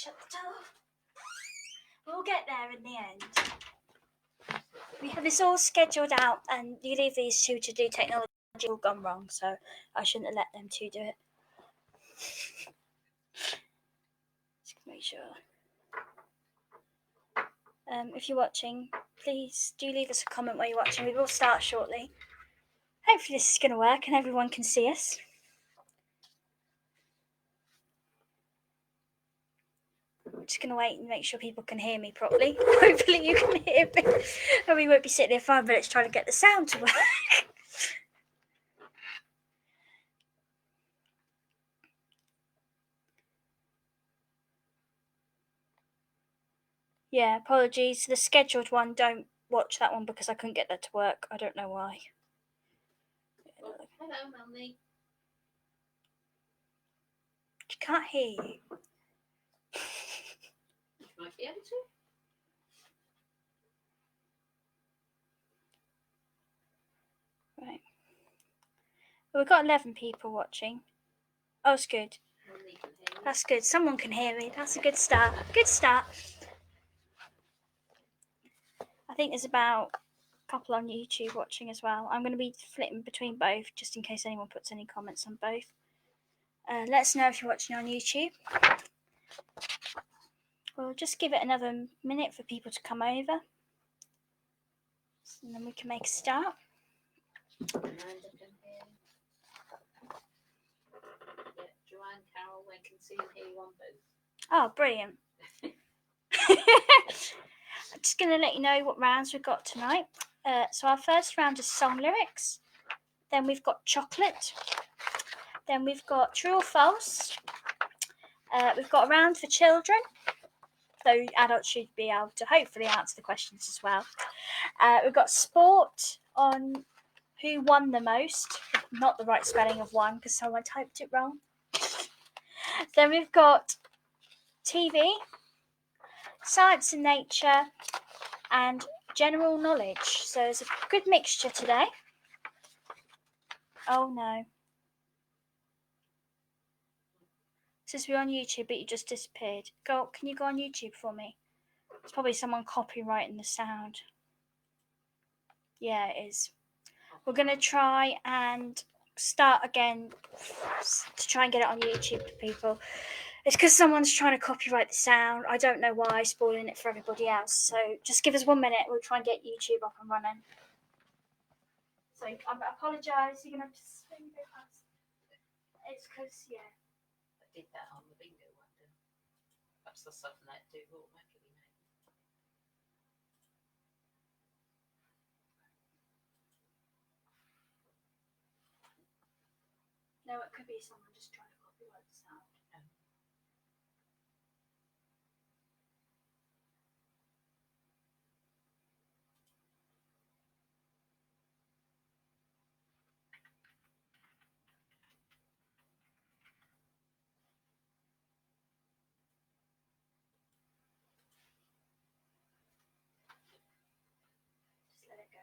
shut the door. We'll get there in the end. We have this all scheduled out, and you leave these two to do technology. All gone wrong, so I shouldn't have let them two do it. Just make sure. If you're watching, please do leave us a comment while you're watching. We will start shortly. Hopefully this is going to work and everyone can see us. I'm just going to wait and make sure people can hear me properly. Hopefully you can hear me. And we won't be sitting there 5 minutes trying to get the sound to work. Yeah, apologies. The scheduled one, don't watch that one because I couldn't get that to work. I don't know why. Hello, Melanie. She can't hear you. You might be able to. Right. Well, we've got 11 people watching. Oh, it's good. Melanie can hear you. That's good. Someone can hear me. That's a good start. Good start. I think there's about a couple on YouTube watching as well. I'm going to be flipping between both just in case anyone puts any comments on both. Let us know if you're watching on YouTube. We'll just give it another minute for people to come over. And then we can make a start. Amanda can hear. Yeah, Joanne, Carol, they can see and hear you on both. Oh, brilliant. I'm just going to let you know what rounds we've got tonight. So our first round is song lyrics. Then we've got chocolate. Then we've got true or false. We've got a round for children. So adults should be able to hopefully answer the questions as well. We've got sport on who won the most. Not the right spelling of one because someone typed it wrong. Then we've got TV, science and nature, and general knowledge. So it's a good mixture today. Oh no. It says we're on YouTube, but you just disappeared. Can you go on YouTube for me? It's probably someone copyrighting the sound. Yeah, it is. We're going to try and start again to try and get it on YouTube for people. It's because someone's trying to copyright the sound. I don't know why, spoiling it for everybody else. So just give us 1 minute. We'll try and get YouTube up and running. So I apologise. You're going to have to swing a bit past. It's because, yeah. I did that on the bingo one, didn't I? Perhaps there's something that do automatically now. No, it could be someone just trying to copyright the sound. Just let it go.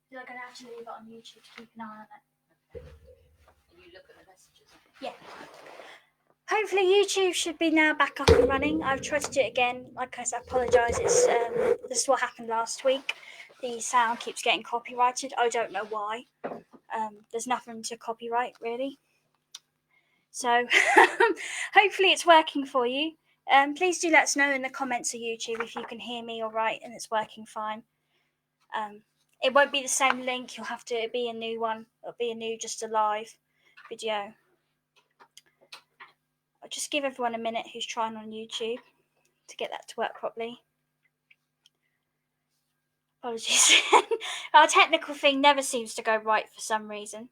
You're going to have to leave it on YouTube to keep an eye on it. Okay. And you look at the messages. Yeah. Hopefully YouTube should be now back up and running. I've tried to do it again. Like I said, I apologise. It's this is what happened last week. The sound keeps getting copyrighted. I don't know why. There's nothing to copyright really. So hopefully it's working for you. Please do let us know in the comments of YouTube if you can hear me all right and it's working fine. It won't be the same link. You'll have to be a new one. It'll be a new, just a live video. I'll just give everyone a minute who's trying on YouTube to get that to work properly. Apologies. Our technical thing never seems to go right for some reason.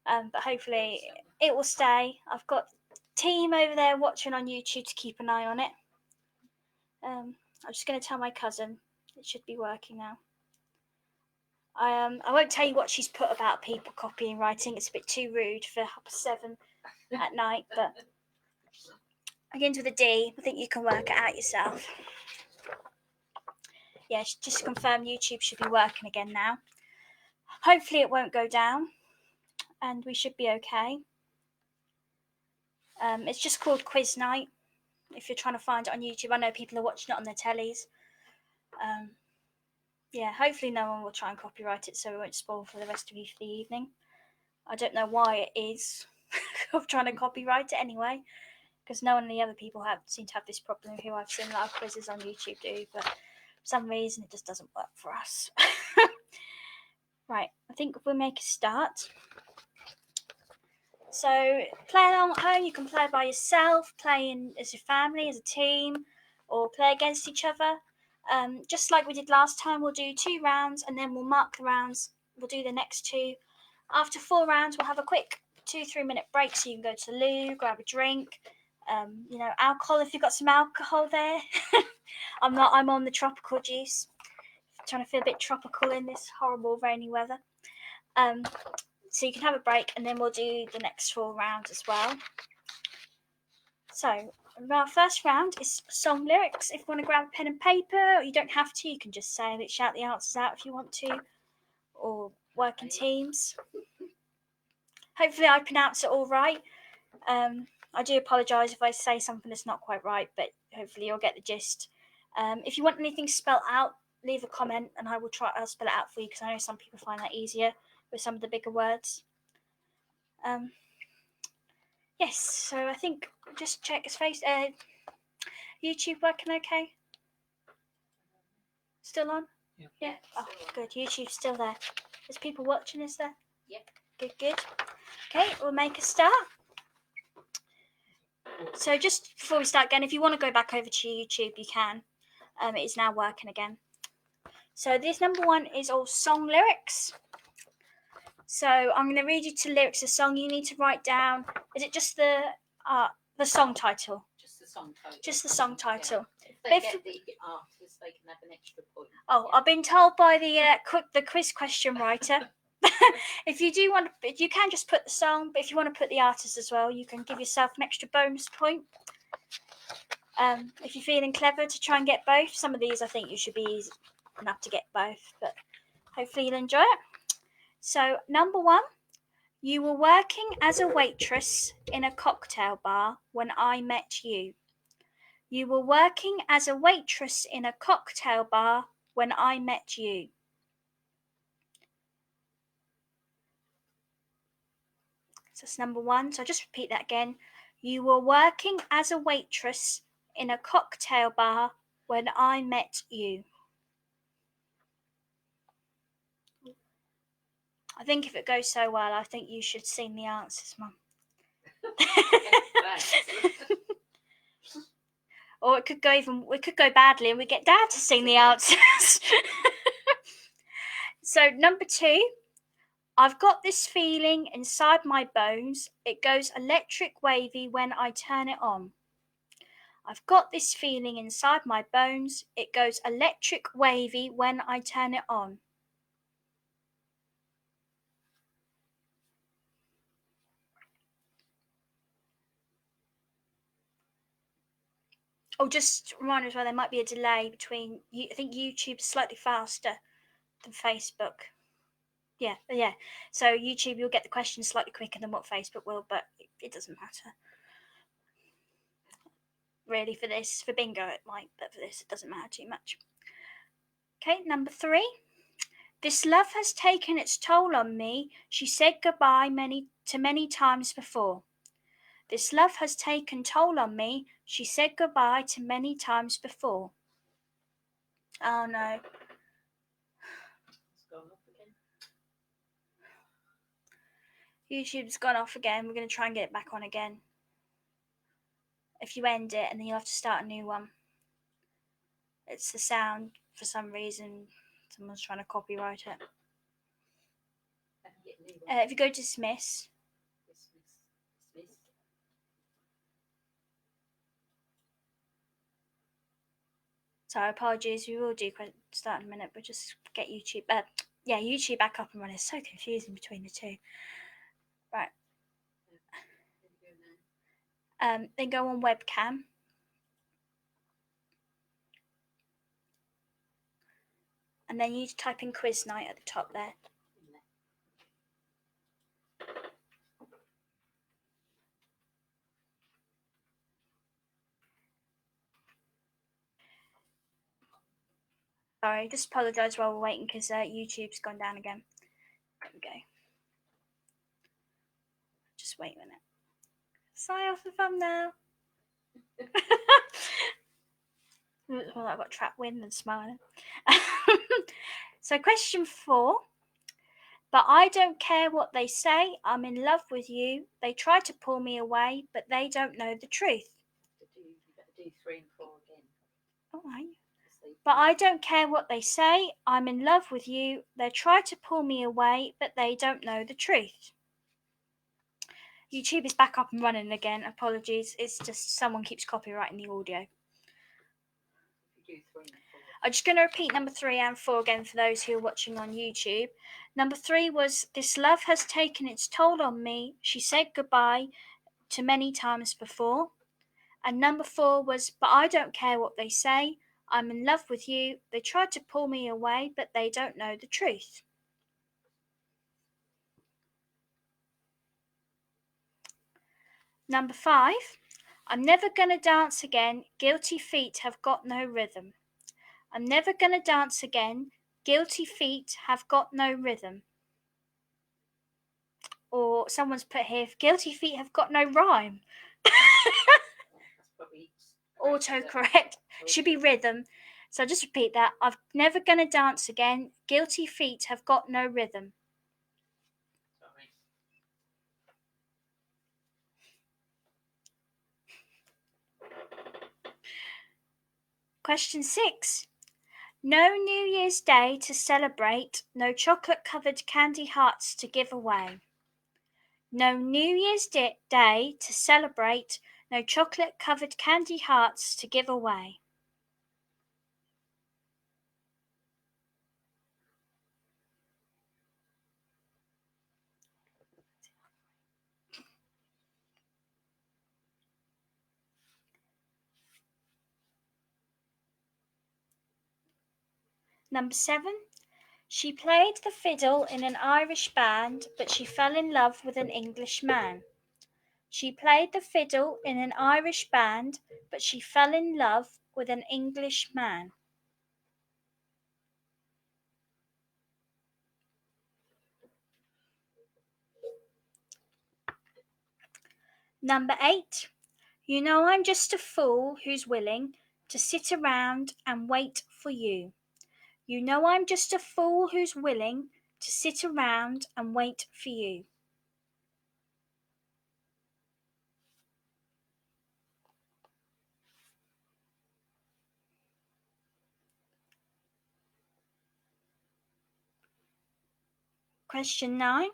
But hopefully it will stay. I've got a team over there watching on YouTube to keep an eye on it. I'm just going to tell my cousin it should be working now. I won't tell you what she's put about people copying and writing. It's a bit too rude for 7:30 at night, but begins with a D. I think you can work it out yourself. Yeah, just to confirm YouTube should be working again now. Hopefully it won't go down and we should be okay. It's just called Quiz Night. If you're trying to find it on YouTube, I know people are watching it on their tellies. Yeah, hopefully no one will try and copyright it so it won't spoil for the rest of you for the evening. I don't know why it is of trying to copyright it anyway, because no one of the other people seem to have this problem who I've seen a lot of quizzes on YouTube do, but for some reason it just doesn't work for us. Right, I think we'll make a start. So play along at home. You can play by yourself, playing as a family, as a team, or play against each other. Just like we did last time, we'll do 2 rounds and then we'll mark the rounds. We'll do the next 2. After 4 rounds, we'll have a quick 2-3 minute break so you can go to the loo, grab a drink. Alcohol if you've got some alcohol there. I'm on the tropical juice. Trying to feel a bit tropical in this horrible rainy weather. So you can have a break and then we'll do the next 4 rounds as well. So our first round is song lyrics. If you want to grab a pen and paper, you don't have to. You can just say it, shout the answers out if you want to, or work in teams. Hopefully I pronounce it all right. I do apologise if I say something that's not quite right, but hopefully you'll get the gist. If you want anything spelt out, leave a comment and I'll spell it out for you because I know some people find that easier with some of the bigger words. Yes, so I think just check his face. YouTube working okay? Still on? Yeah. Oh, good. YouTube's still there. There's people watching us there? Yep. Good. Okay, we'll make a start. So just before we start again, if you want to go back over to YouTube, you can. It is now working again. So this number 1 is all song lyrics. So I'm going to read you 2 lyrics of song. You need to write down. Is it just the song title? Just the song title. Just the song title. Yeah. If they get the artist, they can have an extra point. Oh, yeah. I've been told by the quiz question writer. If you can just put the song, but if you want to put the artist as well, you can give yourself an extra bonus point. If you're feeling clever to try and get both, some of these I think you should be easy enough to get both, but hopefully you'll enjoy it. So number 1, you were working as a waitress in a cocktail bar when I met you. You were working as a waitress in a cocktail bar when I met you. So that's number 1. So I'll just repeat that again. You were working as a waitress in a cocktail bar when I met you. I think if it goes so well, I think you should sing the answers, Mum. Or it could go badly and we get Dad to sing the answers. So number 2, I've got this feeling inside my bones. It goes electric wavy when I turn it on. I've got this feeling inside my bones. It goes electric wavy when I turn it on. Oh, just a reminder as well, there might be a delay between. I think YouTube is slightly faster than Facebook. Yeah. So YouTube, you'll get the questions slightly quicker than what Facebook will, but it doesn't matter. Really, for bingo it might, but for this it doesn't matter too much. Okay, number 3. This love has taken its toll on me. She said goodbye many times before. This love has taken toll on me. She said goodbye to many times before. Oh no. It's gone off again. YouTube's gone off again. We're going to try and get it back on again. If you end it, and then you'll have to start a new one. It's the sound, for some reason, someone's trying to copyright it. If you go to dismiss. Sorry, apologies. We will do start in a minute, but just get YouTube. YouTube back up and running. It's so confusing between the 2. Right. Then go on webcam. And then you type in quiz night at the top there. Sorry, just apologise while we're waiting because YouTube's gone down again. There we go. Just wait a minute. Sign off the thumbnail. Well, I got trapped wind and smiling. So question 4. But I don't care what they say. I'm in love with you. They try to pull me away, but they don't know the truth. You better do 3 and 4 again. All right. But I don't care what they say. I'm in love with you. They try to pull me away, but they don't know the truth. YouTube is back up and running again. Apologies. It's just someone keeps copyrighting the audio. You do 3 and 4. I'm just going to repeat number 3 and 4 again for those who are watching on YouTube. Number 3 was, this love has taken its toll on me. She said goodbye to many times before. And number 4 was, but I don't care what they say. I'm in love with you. They tried to pull me away, but they don't know the truth. Number 5, I'm never gonna dance again. Guilty feet have got no rhythm. I'm never gonna dance again. Guilty feet have got no rhythm. Or someone's put here, guilty feet have got no rhyme. That's probably Autocorrect. Should be rhythm. So just repeat that. I'm never gonna dance again. Guilty feet have got no rhythm. Sorry. Question 6. No New Year's Day to celebrate. No chocolate-covered candy hearts to give away. No New Year's Day to celebrate. No chocolate-covered candy hearts to give away. Number 7. She played the fiddle in an Irish band, but she fell in love with an English man. She played the fiddle in an Irish band, but she fell in love with an English man. Number 8. You know I'm just a fool who's willing to sit around and wait for you. You know I'm just a fool who's willing to sit around and wait for you. Question 9.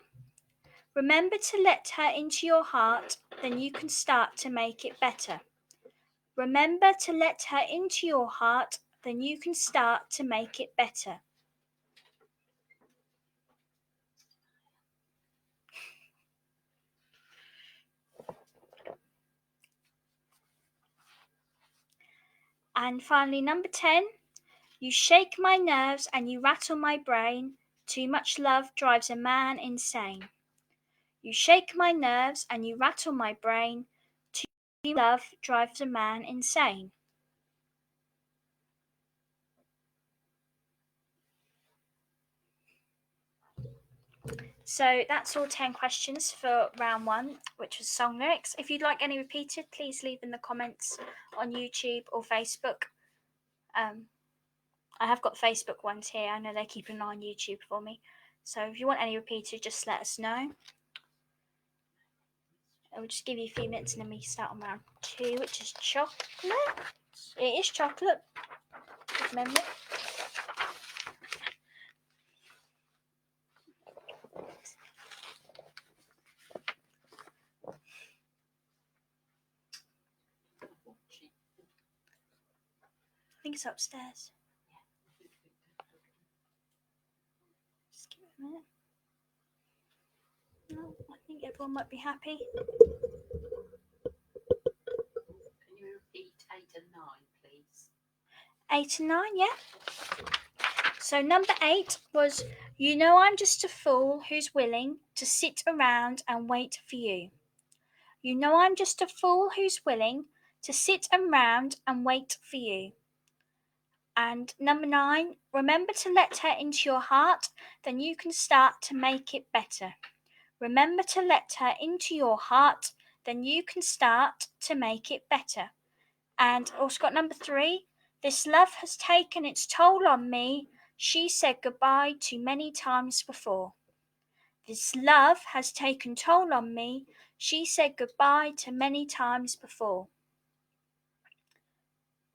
Remember to let her into your heart, then you can start to make it better. Remember to let her into your heart, then you can start to make it better. And finally, number 10. You shake my nerves and you rattle my brain. Too much love drives a man insane. You shake my nerves and you rattle my brain. Too much love drives a man insane. So that's all 10 questions for round 1, which was song lyrics. If you'd like any repeated, please leave in the comments on YouTube or Facebook. I have got Facebook ones here. I know they're keeping an eye on YouTube for me. So if you want any repeated, just let us know. I'll just give you a few minutes and then we start on round 2, which is chocolate. It is chocolate. Remember? I think it's upstairs. Just give it a minute. No, I think everyone might be happy. Can you repeat 8 and 9, please? 8 and 9, yeah. So number 8 was, you know I'm just a fool who's willing to sit around and wait for you. You know I'm just a fool who's willing to sit around and wait for you. And number 9, remember to let her into your heart, then you can start to make it better. Remember to let her into your heart, then you can start to make it better. And also got number 3, this love has taken its toll on me. She said goodbye too many times before. This love has taken toll on me. She said goodbye to many times before.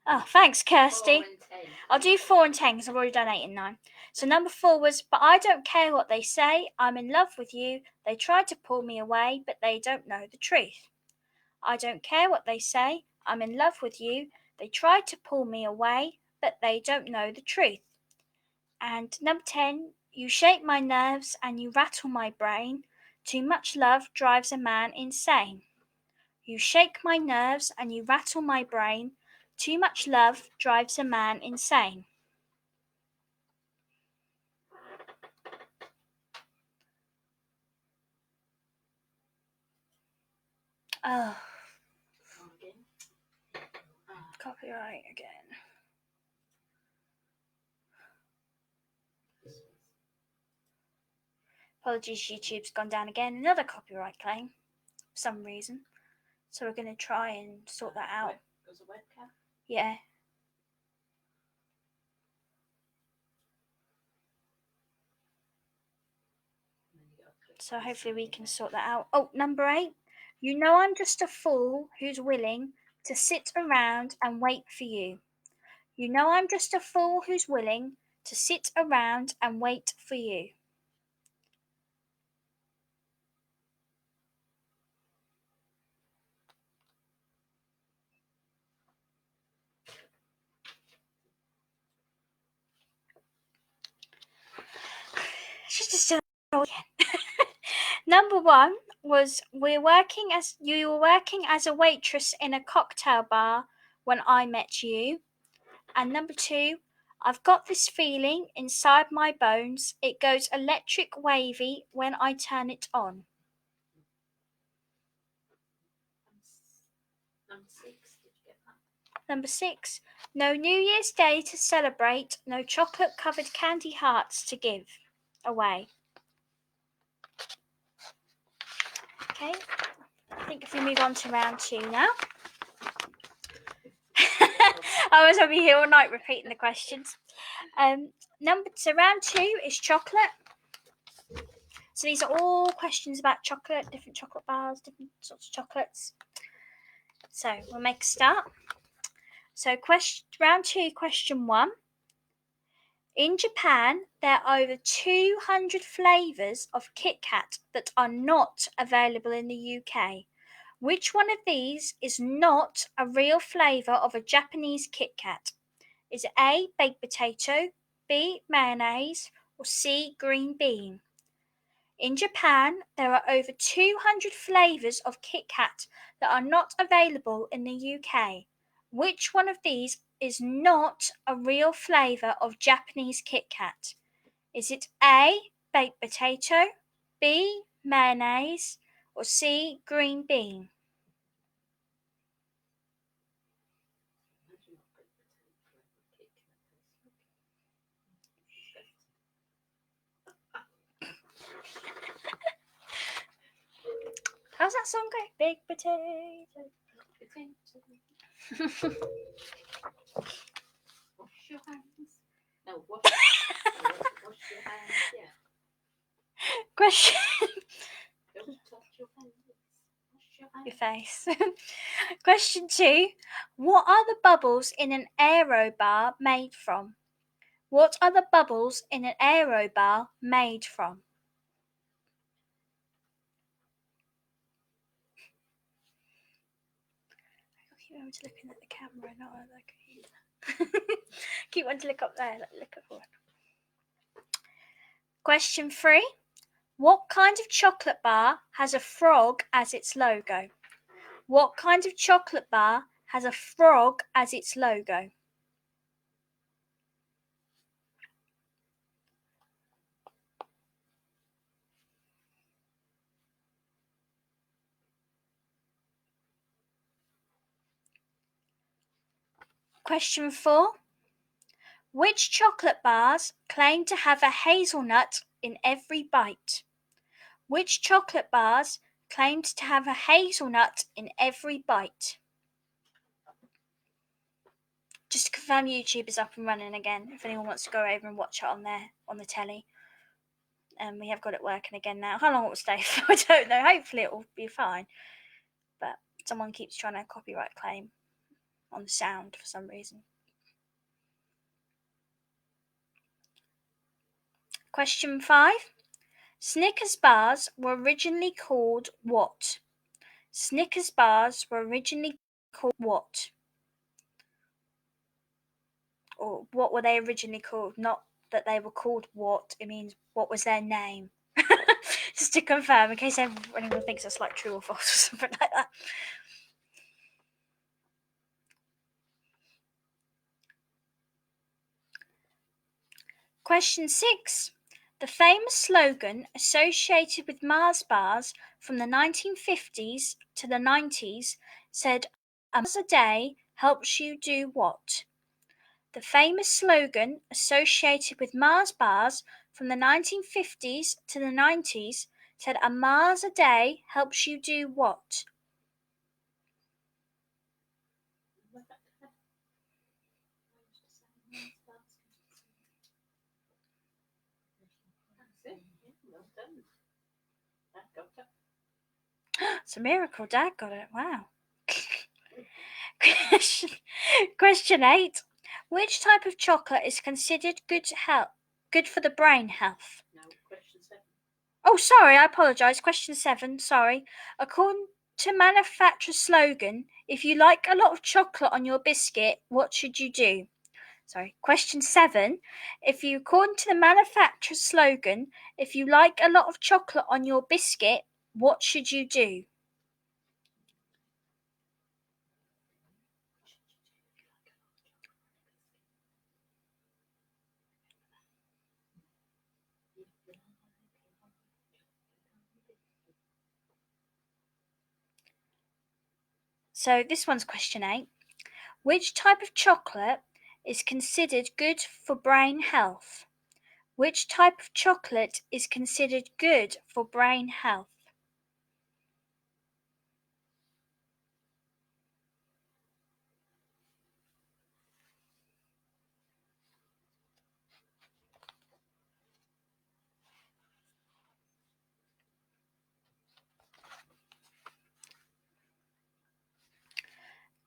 Oh, thanks, Kirsty. 4 and 10. I'll do 4 and 10 because I've already done 8 and 9. So number 4 was, but I don't care what they say. I'm in love with you. They tried to pull me away, but they don't know the truth. I don't care what they say. I'm in love with you. They tried to pull me away, but they don't know the truth. And number 10, you shake my nerves and you rattle my brain. Too much love drives a man insane. You shake my nerves and you rattle my brain. Too much love drives a man insane. Oh, Come again. copyright again. Apologies, YouTube's gone down again. Another copyright claim for some reason. So we're going to try and sort that out. Goes a webcam. Yeah. And then you gotta click So on hopefully we something. can sort that out. Oh, number 8. You know I'm just a fool who's willing to sit around and wait for you. You know I'm just a fool who's willing to sit around and wait for you. She's just still again. Number 1 was you were working as a waitress in a cocktail bar when I met you. And number 2, I've got this feeling inside my bones. It goes electric wavy when I turn it on. Number 6. Did you get that? Number 6, no New Year's Day to celebrate, no chocolate covered candy hearts to give away. Okay, I think if we move on to round 2 now. I was over here all night repeating the questions. So round 2 is chocolate. So these are all questions about chocolate, different chocolate bars, different sorts of chocolates. So we'll make a start. So round 2, question 1. In Japan, there are over 200 flavours of Kit Kat that are not available in the UK. Which one of these is not a real flavour of a Japanese Kit Kat? Is it A, baked potato, B, mayonnaise, or C, green bean? In Japan, there are over 200 flavours of Kit Kat that are not available in the UK. Which one of these is not a real flavour of Japanese Kit Kat? Is it A, baked potato, B, mayonnaise, or C, green bean? Imagine what good potato flavour Kit Kat How's that song go? Baked potato. Wash your hands. No, wash your hands. Yeah. Question. Don't touch your face. Wash your hands. Your face. Question 2. What are the bubbles in an aero bar made from? What are the bubbles in an aero bar made from? I keep wanting to look in at the camera, not at the computer. Keep wanting to look up there, look at one. Question 3. What kind of chocolate bar has a frog as its logo? What kind of chocolate bar has a frog as its logo? Question 4. Which chocolate bars claim to have a hazelnut in every bite? Which chocolate bars claimed to have a hazelnut in every bite? Just to confirm, YouTube is up and running again. If anyone wants to go over and watch it on the telly, we have got it working again now. How long it will stay for, I don't know. Hopefully it will be fine. But someone keeps trying to copyright claim on the sound for some reason. Question 5. Snickers bars were originally called what? Snickers bars were originally called what? Or what were they originally called? Not that they were called what, it means what was their name. Just to confirm, in case anyone thinks that's like true or false or something like that. Question 6. The famous slogan associated with Mars bars from the 1950s to the 90s said, "A Mars a day helps you do what?" The famous slogan associated with Mars bars from the 1950s to the 90s said, "A Mars a day helps you do what?" It's a miracle Dad got it. Wow. Question 8. Which type of chocolate is considered good for the brain health? No, question 7. Oh, sorry, I apologise. Question 7, sorry. According to manufacturer's slogan, if you like a lot of chocolate on your biscuit, what should you do? Sorry, question 7. According to the manufacturer's slogan, if you like a lot of chocolate on your biscuit, what should you do? So this one's question 8. Which type of chocolate is considered good for brain health? Which type of chocolate is considered good for brain health?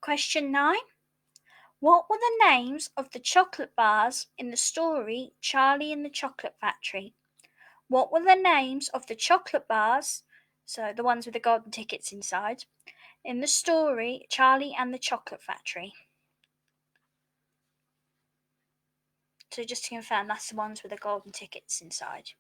Question 9. What were the names of the chocolate bars in the story Charlie and the Chocolate Factory? What were the names of the chocolate bars, so the ones with the golden tickets inside, in the story Charlie and the Chocolate Factory? So just to confirm, that's the ones with the golden tickets inside.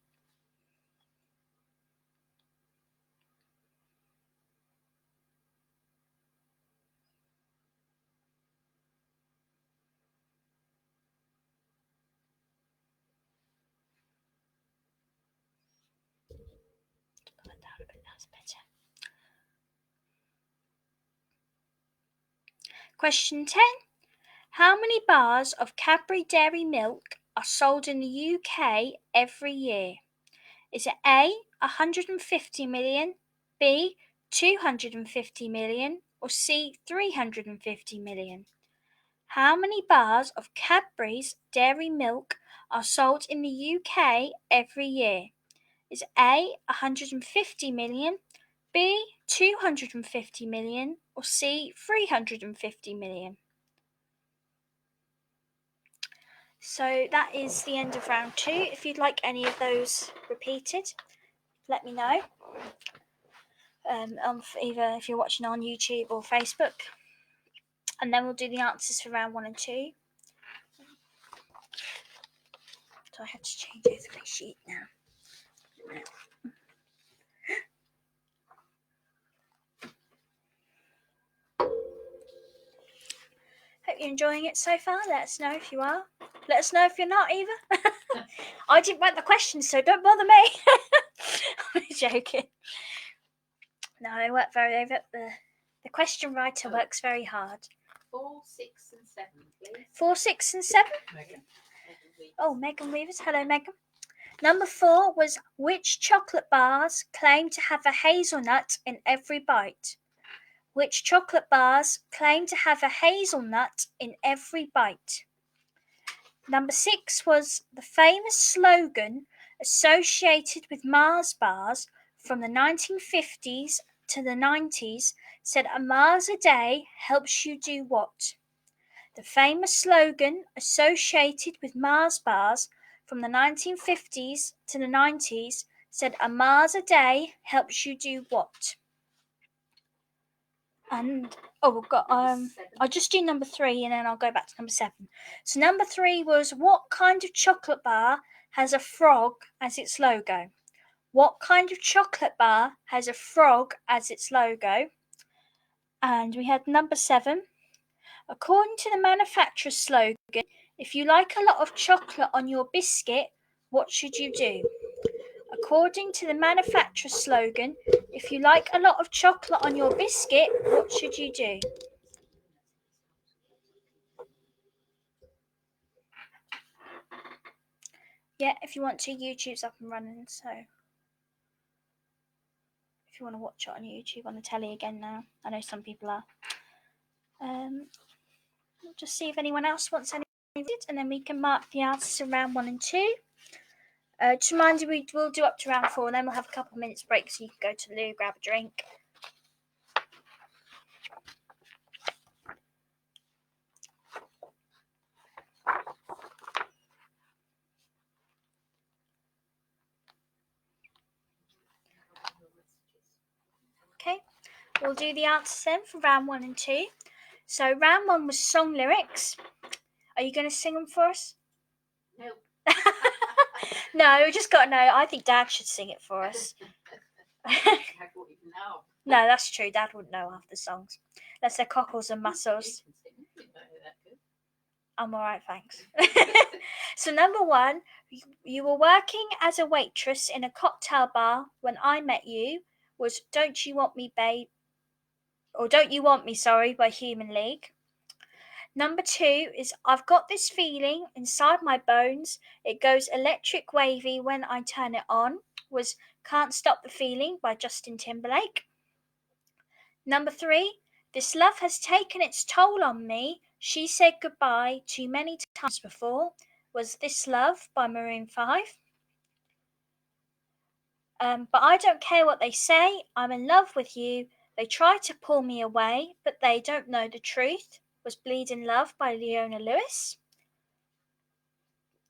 That's better. Question 10. How many bars of Cadbury Dairy Milk are sold in the UK every year? Is it A, 150 million, B, 250 million, or C, 350 million? How many bars of Cadbury's Dairy Milk are sold in the UK every year? Is it A, 150 million, B, 250 million, or C, 350 million? So that is the end of round 2. If you'd like any of those repeated, let me know. Either if you're watching on YouTube or Facebook. And then we'll do the answers for round 1 and 2. So I have to change over my sheet now. Hope you're enjoying it so far. Let us know if you are. Let us know if you're not either. I didn't write the questions, so don't bother me. I'm joking. No, I work very over. The question writer works very hard. 4, 6, and 7, please. 4, 6, and 7. Okay. Weavers. Oh, Megan Weavers. Hello, Megan. Number 4 was which chocolate bars claim to have a hazelnut in every bite? Which chocolate bars claim to have a hazelnut in every bite? Number 6 was the famous slogan associated with Mars bars from the 1950s to the 90s said a Mars a day helps you do what? The famous slogan associated with Mars bars from the 1950s to the 90s said a Mars a day helps you do what? And we've got I'll just do number 3 and then I'll go back to number 7. So number 3 was what kind of chocolate bar has a frog as its logo? What kind of chocolate bar has a frog as its logo? And we had number 7. According to the manufacturer's slogan, if you like a lot of chocolate on your biscuit, what should you do? According to the manufacturer's slogan, if you like a lot of chocolate on your biscuit, what should you do? Yeah, if you want to, YouTube's up and running, so if you want to watch it on YouTube on the telly again now, I know some people are. We'll just see if anyone else wants any, and then we can mark the answers in round 1 and 2. Just remind you, we will do up to round 4, and then we'll have a couple of minutes break so you can go to the loo, grab a drink. Okay, we'll do the answers then for round 1 and 2. So round 1 was song lyrics. Are you going to sing them for us? Nope. No, we just got to know. I think Dad should sing it for us. Dad won't even know. No, that's true. Dad wouldn't know half the songs. Unless they're cockles and You mussels. can sing. You don't know that good. I'm alright, thanks. So number 1, you were working as a waitress in a cocktail bar when I met you was Don't You Want Me, Babe? Or Don't You Want Me, sorry, by Human League. Number 2 is I've got this feeling inside my bones. It goes electric wavy when I turn it on. Was Can't Stop the Feeling by Justin Timberlake. Number 3, this love has taken its toll on me. She said goodbye too many times before. Was This Love by Maroon 5. But I don't care what they say. I'm in love with you. They try to pull me away, but they don't know the truth. Was Bleeding Love by Leona Lewis.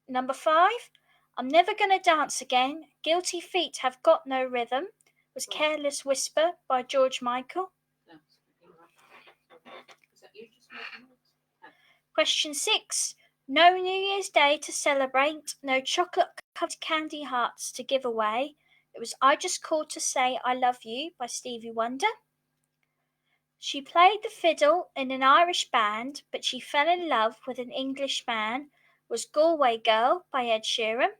Number 5, I'm never gonna dance again. Guilty feet have got no rhythm. Was Careless Whisper by George Michael. No, is that you just making noise? Question 6, no New Year's Day to celebrate. No chocolate-covered candy hearts to give away. It was I Just Called to Say I Love You by Stevie Wonder. She played the fiddle in an Irish band, but she fell in love with an English man. Was Galway Girl by Ed Sheeran.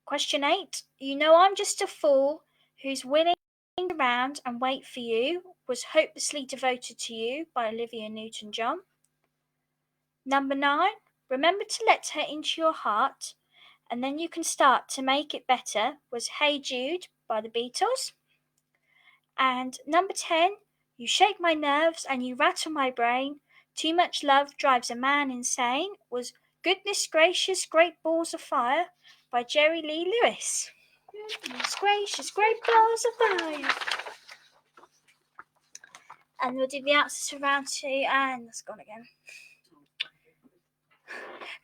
Question 8. You know I'm just a fool who's willing to hang around and wait for you. Was Hopelessly Devoted to You by Olivia Newton-John. Number 9. Remember to let her into your heart, and then you can start to make it better. Was Hey Jude by the Beatles. And number 10. You shake my nerves and you rattle my brain. Too much love drives a man insane. Was Goodness Gracious, Great Balls of Fire by Jerry Lee Lewis. Goodness gracious, great balls of fire. And we'll do the answers for round 2, and that's gone again.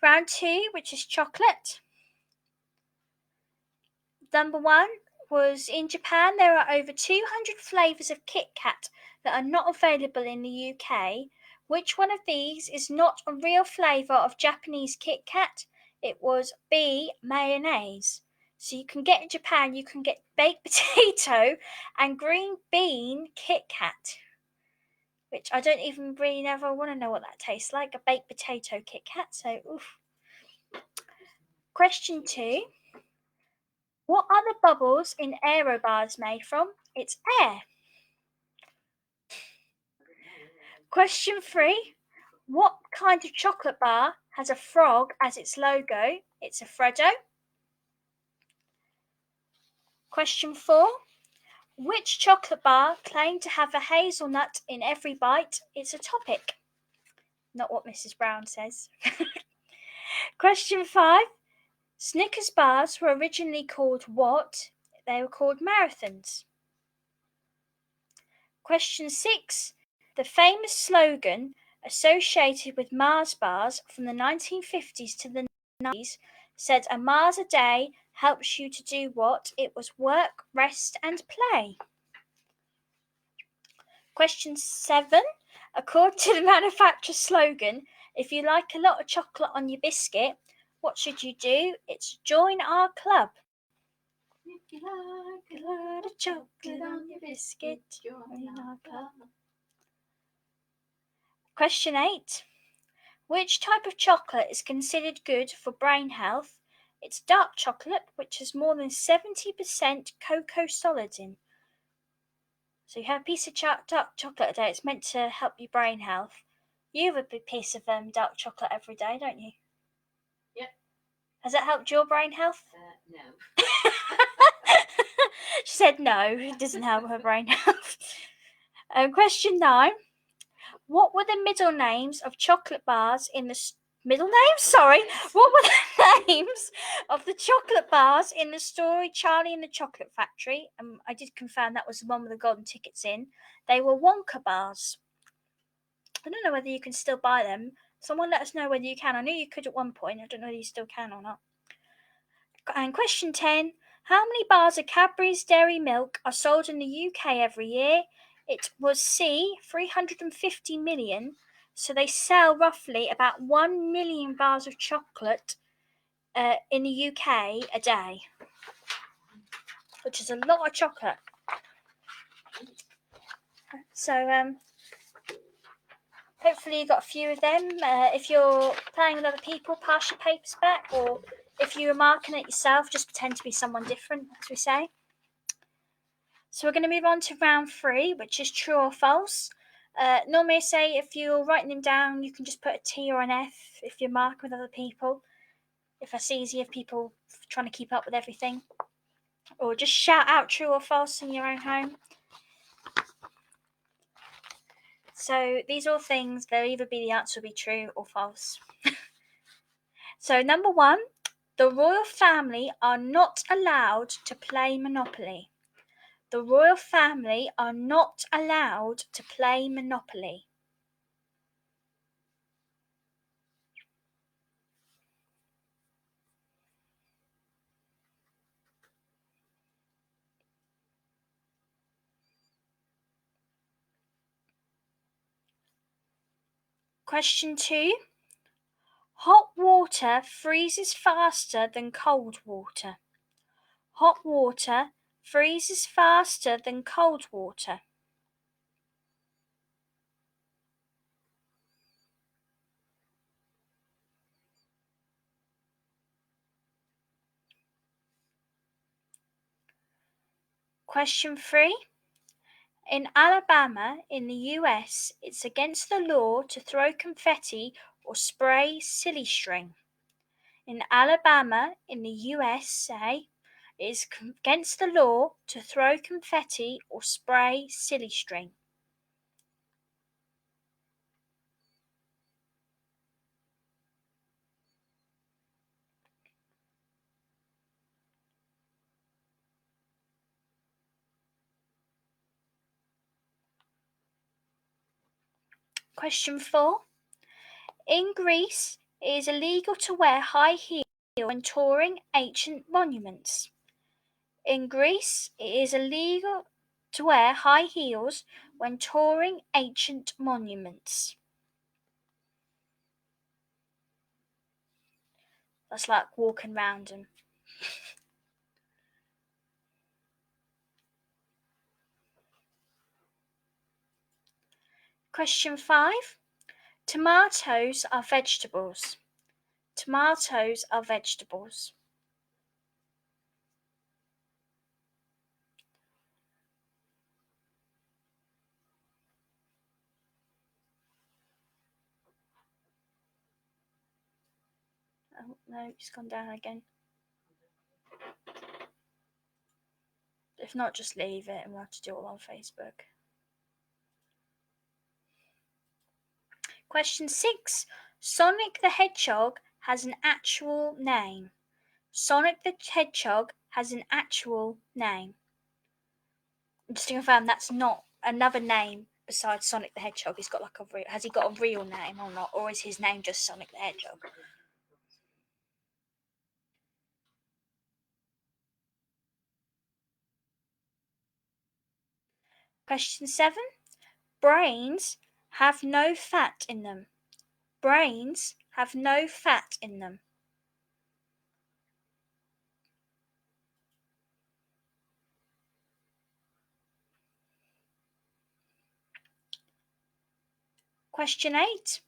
Round 2, which is chocolate. Number 1 was in Japan there are over 200 flavours of Kit Kat that are not available in the UK. Which one of these is not a real flavour of Japanese Kit Kat? It was B, mayonnaise. So you can get in Japan, you can get baked potato and green bean Kit Kat, which I don't even really never want to know what that tastes like, a baked potato Kit Kat. So, oof. Question 2. What are the bubbles in aero bars made from? It's air. Question 3. What kind of chocolate bar has a frog as its logo? It's a Freddo. Question 4. Which chocolate bar claimed to have a hazelnut in every bite? It's a Topic. Not what Mrs. Brown says. Question 5. Snickers bars were originally called what? They were called marathons. Question 6. The famous slogan associated with Mars bars from the 1950s to the 90s said a Mars a day helps you to do what? It was work, rest and play. Question 7. According to the manufacturer's slogan, if you like a lot of chocolate on your biscuit, what should you do? It's join our club. If you like A lot of chocolate on your biscuit, join our club. Question 8. Which type of chocolate is considered good for brain health? It's dark chocolate, which has more than 70% cocoa solids in. So you have a piece of dark chocolate a day. It's meant to help your brain health. You have a big piece of dark chocolate every day, don't you? Yep. Has that helped your brain health? No. She said no, it doesn't help her brain health. Question 9. What were the middle names of chocolate bars in the middle names? Sorry. What were the names of the chocolate bars in the story Charlie and the Chocolate Factory? I did confirm that was the one with the golden tickets in. They were Wonka bars. I don't know whether you can still buy them. Someone let us know whether you can. I knew you could at one point. I don't know whether you still can or not. And question 10. How many bars of Cadbury's Dairy Milk are sold in the UK every year? It was C, 350 million. So they sell roughly about 1 million bars of chocolate in the UK a day, which is a lot of chocolate. So hopefully you got a few of them. If you're playing with other people, pass your papers back, or if you were marking it yourself, just pretend to be someone different, as we say. So we're going to move on to round 3, which is true or false. Normally I say if you're writing them down, you can just put a T or an F if you're marking with other people. If that's easier, people trying to keep up with everything. Or just shout out true or false in your own home. So these are all things, they'll either be the answer will be true or false. So number 1, the royal family are not allowed to play Monopoly. The royal family are not allowed to play Monopoly. Question 2. Hot water freezes faster than cold water. Hot water freezes faster than cold water. Question 3. In Alabama, in the US, it's against the law to throw confetti or spray silly string. In Alabama, in the USA, it is against the law to throw confetti or spray silly string. Question 4. In Greece, it is illegal to wear high heels when touring ancient monuments. In Greece, it is illegal to wear high heels when touring ancient monuments. That's like walking round them. Question 5. Tomatoes are vegetables. Tomatoes are vegetables. Oh, no, it's gone down again. If not, just leave it and we'll have to do it all on Facebook. Question 6. Sonic the Hedgehog has an actual name. Sonic the Hedgehog has an actual name. Just to confirm, that's not another name besides Sonic the Hedgehog. He's got has he got a real name or not? Or is his name just Sonic the Hedgehog? Question 7. Brains have no fat in them. Brains have no fat in them. Question 8.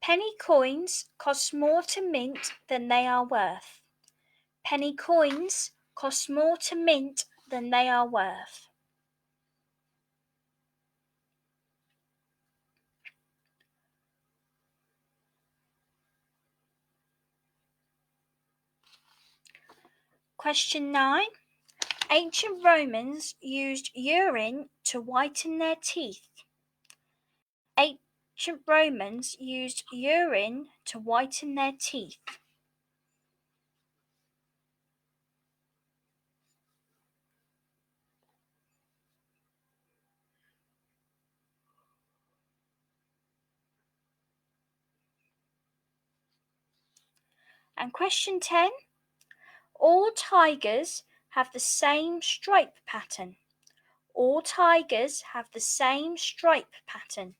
Penny coins cost more to mint than they are worth. Penny coins cost more to mint than they are worth. Question 9. Ancient Romans used urine to whiten their teeth. Ancient Romans used urine to whiten their teeth. And question 10. All tigers have the same stripe pattern. All tigers have the same stripe pattern.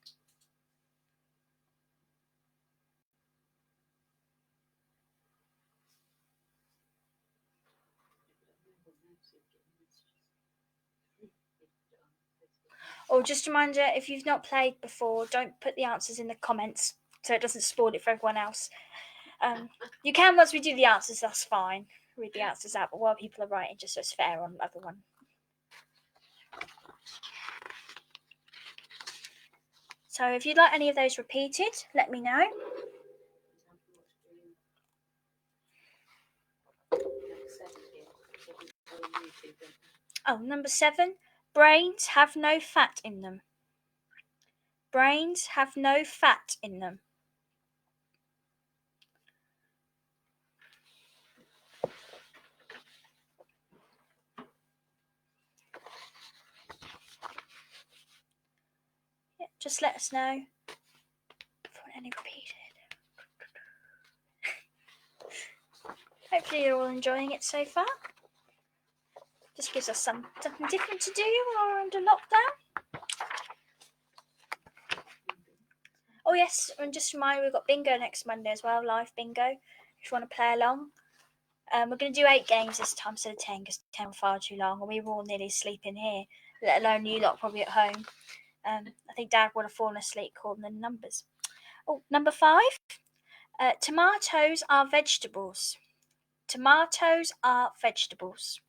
Or just a reminder, if you've not played before, don't put the answers in the comments so it doesn't spoil it for everyone else. You can once we do the answers, that's fine. Read the answers out, but while people are writing, just so it's fair on everyone. So if you'd like any of those repeated, let me know. Oh, number 7. Brains have no fat in them. Brains have no fat in them. Yeah, just let us know if you want any repeated. Hopefully you're all enjoying it so far. Just gives us something different to do while we're under lockdown. Oh yes, and just a reminder, we've got bingo next Monday as well, live bingo, if you want to play along. We're going to do 8 games this time instead of 10 because 10 were far too long and we were all nearly sleeping here, let alone you lot probably at home. I think Dad would have fallen asleep calling the numbers. Oh, number 5. Tomatoes are vegetables. Tomatoes are vegetables.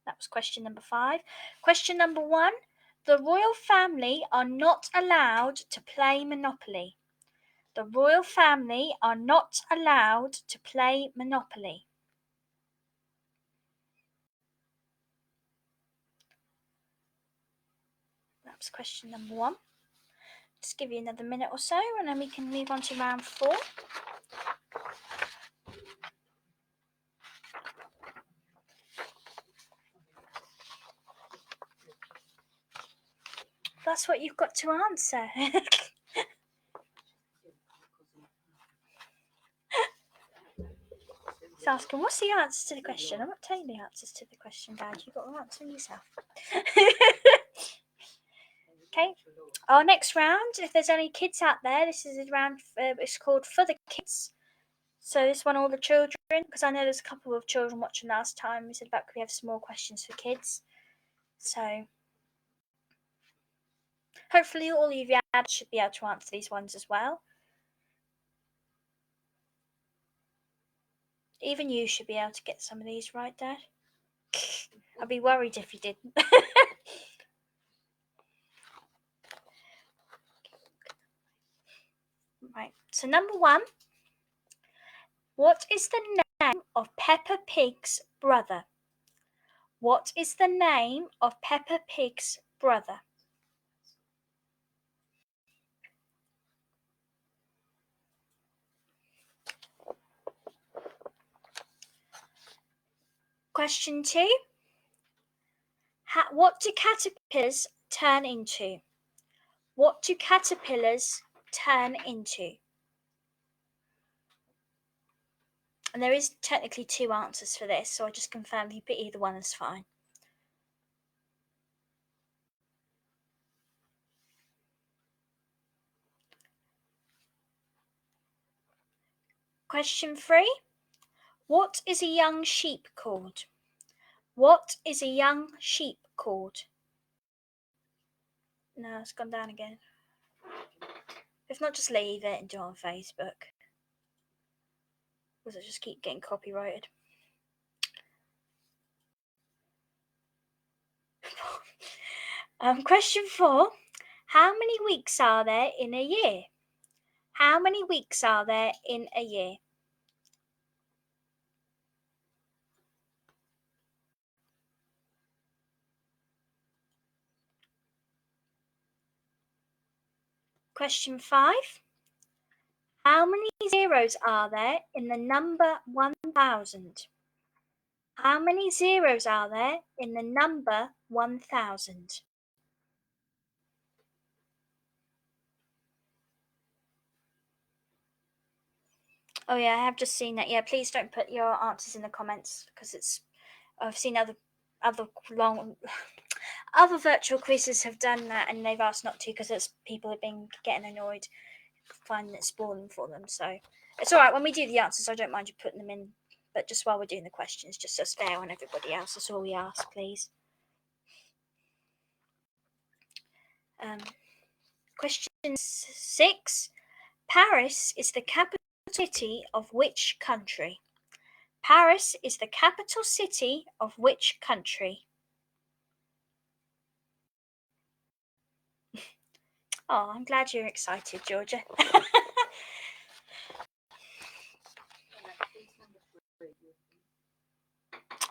That was question number 5. Question number 1. The royal family are not allowed to play Monopoly. The royal family are not allowed to play Monopoly. That was question number 1. Just give you another minute or so and then we can move on to round 4. That's what you've got to answer. He's asking, what's the answer to the question? I'm not telling the answers to the question, Dad. You've got to answer them yourself. Okay. Our next round, if there's any kids out there, this is a round, it's called For the Kids. So this one, all the children, because I know there's a couple of children watching last time. We said about could we have some more questions for kids. So hopefully all of you should be able to answer these ones as well. Even you should be able to get some of these right, Dad. I'd be worried if you didn't. Right, so number 1. What is the name of Peppa Pig's brother? What is the name of Peppa Pig's brother? Question 2. What do caterpillars turn into? What do caterpillars turn into? And there is technically 2 answers for this, so I just confirm if you put either one is fine. Question 3. What is a young sheep called? What is a young sheep called? No, it's gone down again. If not, just leave it and do it on Facebook. Because I just keep getting copyrighted. Question 4. How many weeks are there in a year? How many weeks are there in a year? Question 5. How many zeros are there in the number 1000? How many zeros are there in the number 1000? Oh yeah, I have just seen that. Yeah, please don't put your answers in the comments because I've seen other virtual quizzes have done that and they've asked not to because people have been getting annoyed finding it spoiling for them. So it's all right when we do the answers. I don't mind you putting them in, but just while we're doing the questions, just so it's fair on everybody else. That's all we ask, please. Question 6. Paris is the capital city of which country? Paris is the capital city of which country? Oh, I'm glad you're excited, Georgia.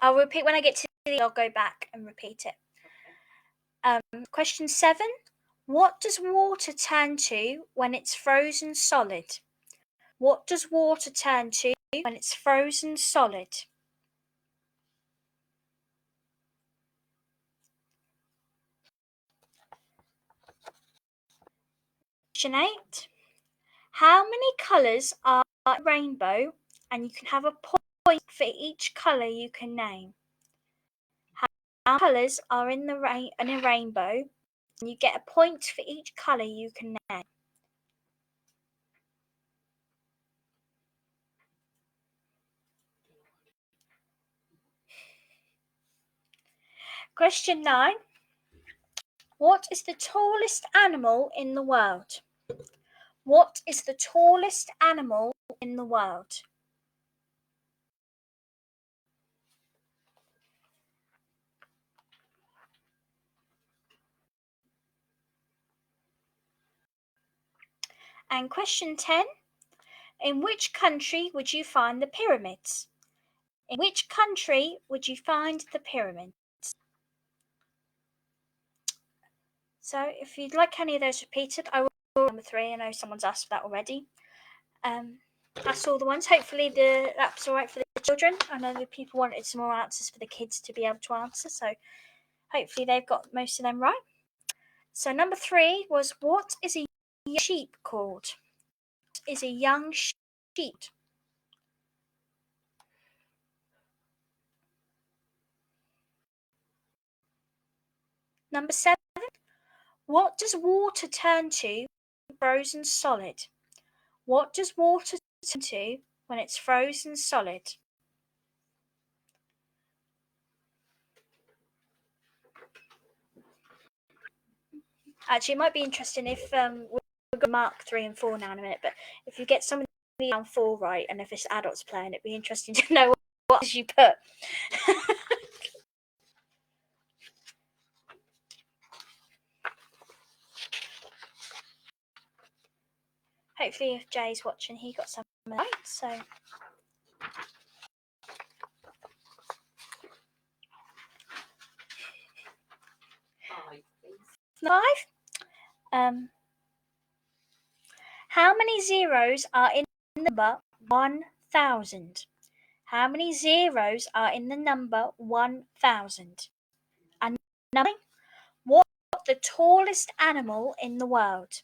I'll repeat when I get to the. I'll go back and repeat it. Question 7. What does water turn to when it's frozen solid? What does water turn to when it's frozen solid? Question 8. How many colours are in a rainbow? And you can have a point for each colour you can name. How many colours are in a rainbow? And you get a point for each colour you can name. Question 9. What is the tallest animal in the world? What is the tallest animal in the world? And question 10. In which country would you find the pyramids? In which country would you find the pyramids? So if you'd like any of those repeated, I will number 3. I know someone's asked for that already. That's all the ones. Hopefully that's all right for the children. I know that people wanted some more answers for the kids to be able to answer, so hopefully they've got most of them right. So number 3 was, what is a young sheep called? What is a young sheep? Number 7. What does water turn to when frozen solid? What does water turn to when it's frozen solid? Actually, it might be interesting if we're going to mark 3 and 4 now in a minute, but if you get some of the down 4 right, and if it's adults playing, it'd be interesting to know what you put. Hopefully, if Jay's watching, he got some right. So 5. How many zeros are in the number 1,000? How many zeros are in the number 1,000? And number 9. What is the tallest animal in the world?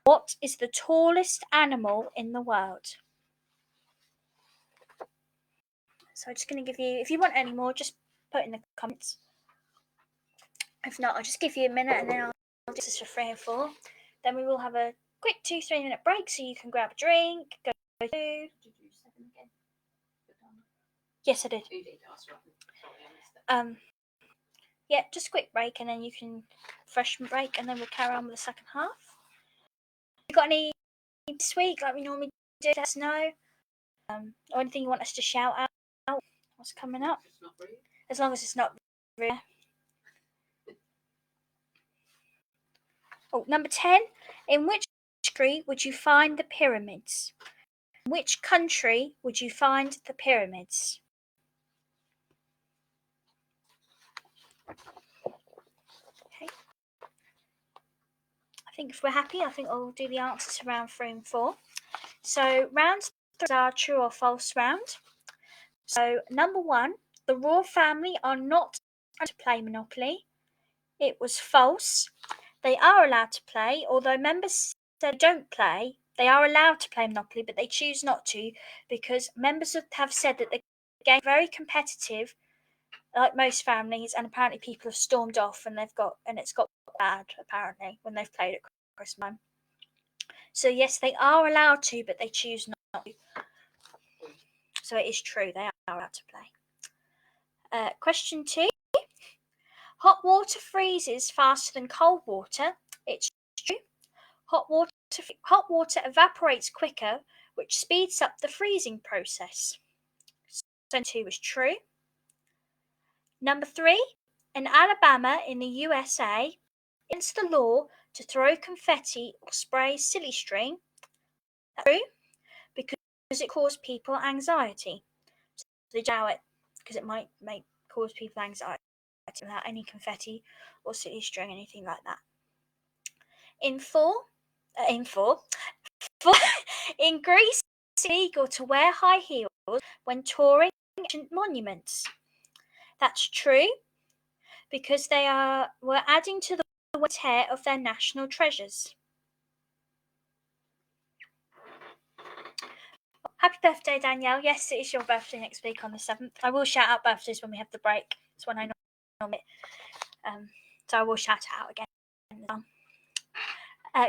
What is the tallest animal in the world? So I'm just going to give you, if you want any more, just put in the comments. If not, I'll just give you a minute and then I'll do this for 3 and 4. Then we will have a quick 2-3 minute break so you can grab a drink, go to. Did you do 7 again? Yes, I did. You did. Sorry, I missed it. Yeah, just a quick break and then you can freshman break and then we'll carry on with the second half. You got any this week like we normally do? Let us know. Or anything you want us to shout out? What's coming up? It's not rude. As long as it's not rude. Oh, number 10. In which country would you find the pyramids? In which country would you find the pyramids? Okay. I think if we're happy, I think I'll do the answers to round 3 and 4. So round 3 are true or false round. So number 1, the royal family are not allowed to play Monopoly. It was false. They are allowed to play, although members said they don't play. They are allowed to play Monopoly, but they choose not to because members have said that the game is very competitive, like most families, and apparently people have stormed off and it's got bad apparently when they've played at Christmas time. So yes, they are allowed to, but they choose not to. So it is true, they are allowed to play. Question 2. Hot water freezes faster than cold water. It's true. Hot water evaporates quicker, which speeds up the freezing process. So 2 is true. Number 3. In Alabama in the USA, it's the law to throw confetti or spray silly string. That's true, because it causes people anxiety. So they allow it because it might cause people anxiety without any confetti or silly string, anything like that. In Greece, it's illegal to wear high heels when touring ancient monuments. That's true, because were adding to the wear and tear of their national treasures. Happy birthday, Danielle. Yes, it is your birthday next week on the 7th. I will shout out birthdays when we have the break. It's when I normally so I will shout it out again.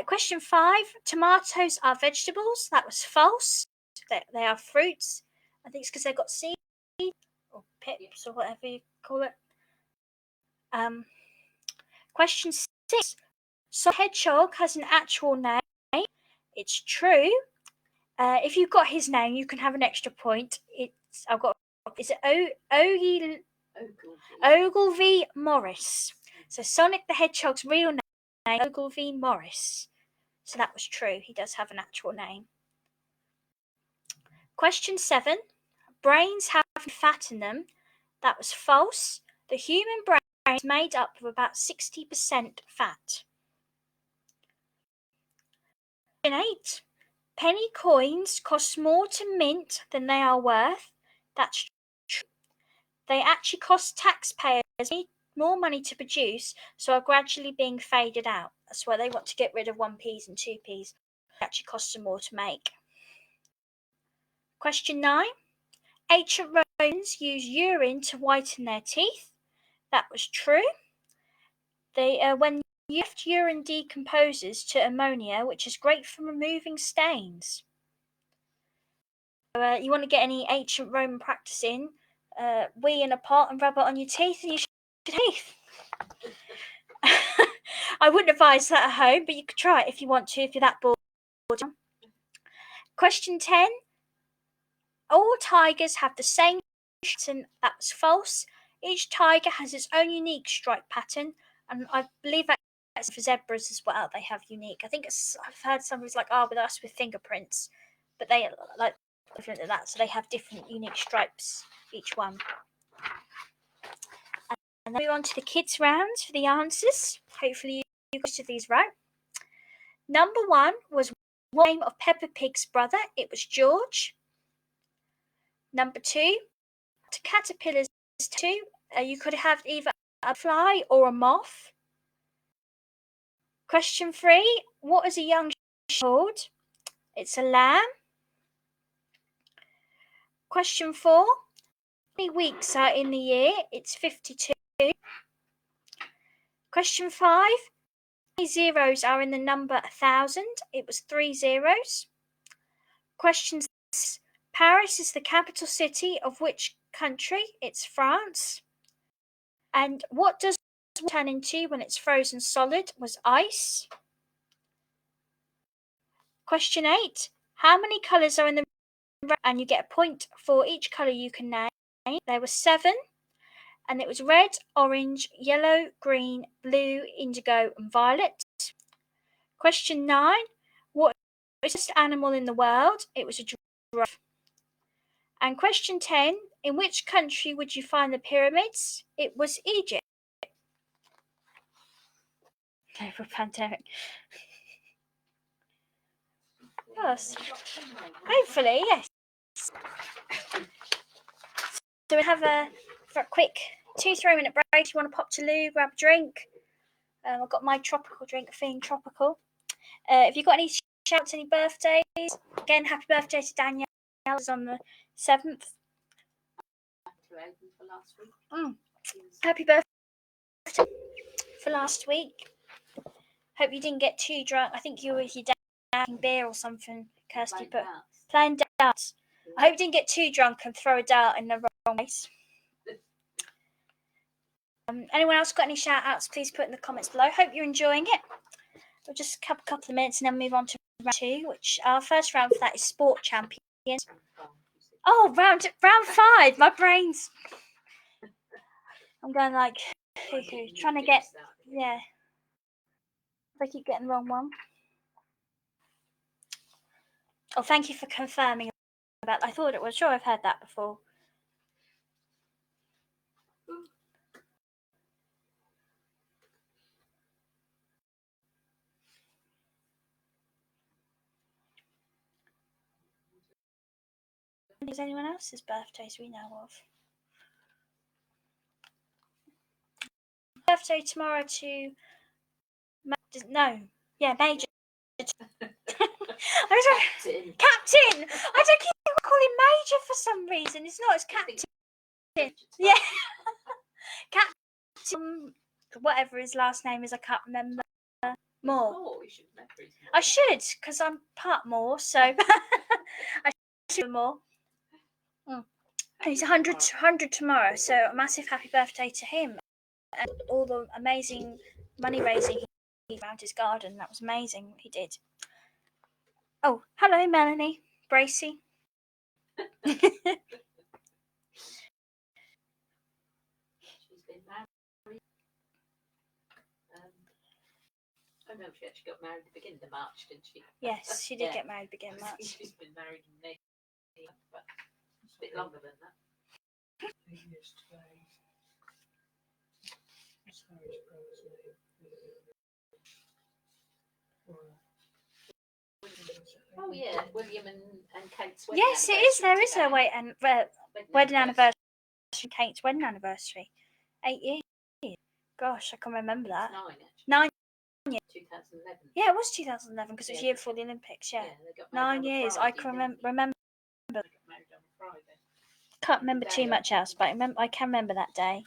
Question 5. Tomatoes are vegetables. That was false. They are fruits. I think it's because they've got seeds or pips or whatever you call it. Question 6. So hedgehog has an actual name. It's true. If you've got his name, you can have an extra point. Is it Ogilvy Morris? So Sonic the Hedgehog's real name is Ogilvy Morris. So that was true. He does have an actual name. Question 7. Brains have fat in them. That was false. The human brain is made up of about 60% fat. Question 8. Penny coins cost more to mint than they are worth. That's true. They actually cost taxpayers more money to produce, so are gradually being faded out. That's why they want to get rid of 1p's and 2p's. It actually costs them more to make. Question 9. Ancient Romans used urine to whiten their teeth. That was true. When urine decomposes to ammonia, which is great for removing stains. You want to get any ancient Roman practice in, wee in a pot and rub it on your teeth and you should teeth. I wouldn't advise that at home, but you could try it if you want to, if you're that bored. Question 10. All tigers have the same pattern. That was false. Each tiger has its own unique stripe pattern, and I believe that's for zebras as well. They have unique. I think I've heard somebody's like, with us with fingerprints, but they like different than that, so they have different unique stripes each one. And then move on to the kids round for the answers. Hopefully you got these right. Number 1 was the name of Peppa Pig's brother. It was George. Number 2, to caterpillars too. You could have either a fly or a moth. Question 3, what is a young sheep called? It's a lamb. Question 4, how many weeks are in the year? It's 52. Question 5, how many zeros are in the number 1,000? It was 3 zeros. Question 6, Paris is the capital city of which country? It's France. And what does water turn into when it's frozen solid? Was ice. Question 8, how many colours are in the rainbow? And you get a point for each colour you can name. There were 7, and it was red, orange, yellow, green, blue, indigo, and violet. Question 9, what is the largest animal in the world? It was a giraffe. And question 10, in which country would you find the pyramids? It was Egypt. Over pandemic. Yes. Hopefully, yes. So we'll have for a quick 2-3 minute break. If you want to pop to Lou, grab a drink. I've got my tropical drink, Fiend Tropical. If you've got any shouts, any birthdays, again, happy birthday to Danielle. It's on the 7th. Happy birthday for last week. Hope you didn't get too drunk. I think you were with your dad having beer or something, Kirsty. Playing darts. I hope you didn't get too drunk and throw a dart in the wrong place. Anyone else got any shout outs? Please put in the comments below. Hope you're enjoying it. We'll just a couple of minutes and then move on to round 2, which our first round for that is Sport Champions. Oh, round 5. My brain's. I'm going like trying to get. Yeah. If I keep getting the wrong one. Oh, thank you for confirming about. I thought it was. Sure, I've heard that before. Is anyone else's birthdays we know of? Birthday tomorrow to Major. Captain. I don't keep calling Major for some reason. It's not. It's Captain. Yeah. Captain. Whatever his last name is, I can't remember. Moore. I should, because I'm part Moore, so I should more. And he's 100 tomorrow, so a massive happy birthday to him and all the amazing money raising he did around his garden. That was amazing what he did. Oh, hello, Melanie Bracy. She's been married. Oh no, she actually got married at the beginning of March, didn't she? Yes, she did get married beginning of March. She's been married in May, but it's a bit longer than that. Oh yeah, William and Kate's wedding. Yes, it is. There is a wedding anniversary. Kate's wedding anniversary. 8 years. Gosh, I can remember that. 9 years. 2011. Yeah, it was 2011 because it was the year before the Olympics. Yeah, they got 9 years. Friday, I can remember. They got married on Friday. Can't remember too much else, but I can remember that day.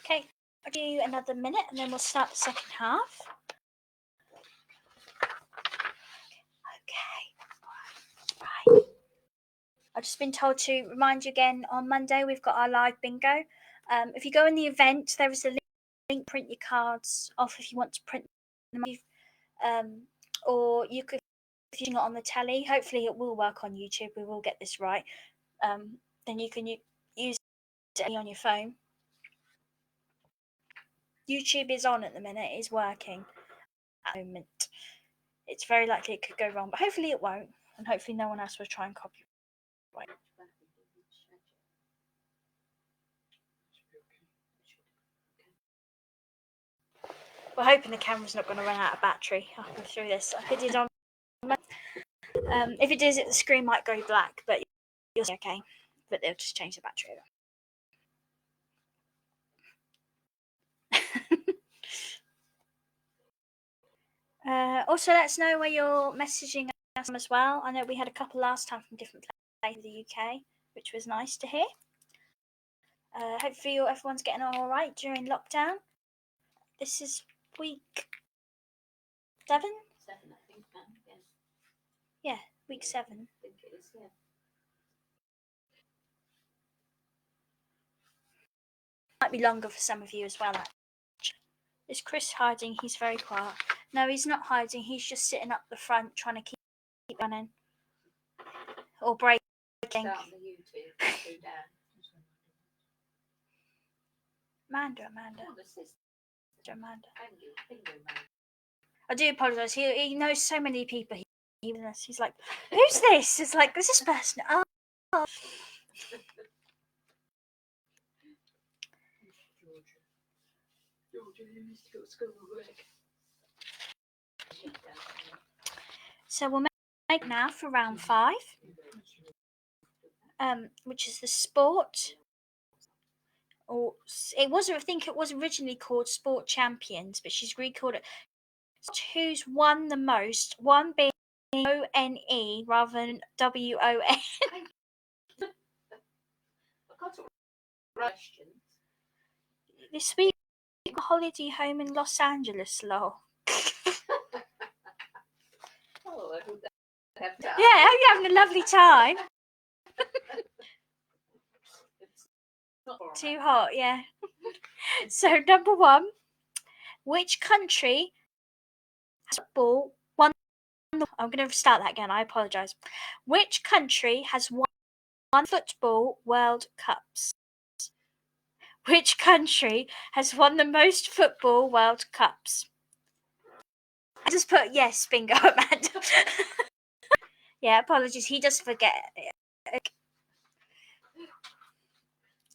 Okay, I'll do another minute and then we'll start the second half. Okay. Right. I've just been told to remind you again, on Monday we've got our live bingo. If you go in the event, there is a link, print your cards off if you want to print them, or you could, if you're not on the telly, hopefully it will work on YouTube, we will get this right, then you can use it on your phone. YouTube is on at the minute, it is working at the moment. It's very likely it could go wrong, but hopefully it won't, and hopefully no one else will try and copy. Right. We're hoping the camera's not going to run out of battery halfway through this. If it did on, if it does, the screen might go black, but you'll see okay. But they'll just change the battery over. Also, let us know where you're messaging us as well. I know we had a couple last time from different places in the UK, which was nice to hear. Hopefully everyone's getting on all right during lockdown. This is week 7? 7, I think, man. Yeah. Yeah, week 7. I think it is, yeah. Might be longer for some of you as well. Is Chris hiding? He's very quiet. No, he's not hiding. He's just sitting up the front trying to keep running. Or breaking. Start on the YouTube. Go down. Amanda. Oh, this is Amanda. Bingo man. I do apologise. He knows so many people. He's like, who's this? It's like, this person. Oh. Georgia needs to go to school work. So we'll make now for round 5, which is the sport. Or it was, I think it was originally called Sport Champions, but she's recalled it. Who's won the most? One being ONE rather than WON. I got questions. This week, holiday home in Los Angeles, lol. Oh, I hope they have time. Yeah, I hope you're having a lovely time. It's not Too hot, yeah. So, number 1, which country has football won? I'm going to start that again. I apologise. Which country has won football World Cups? Which country has won the most football World Cups? I just put yes, bingo, Amanda. Yeah, apologies. He does forget.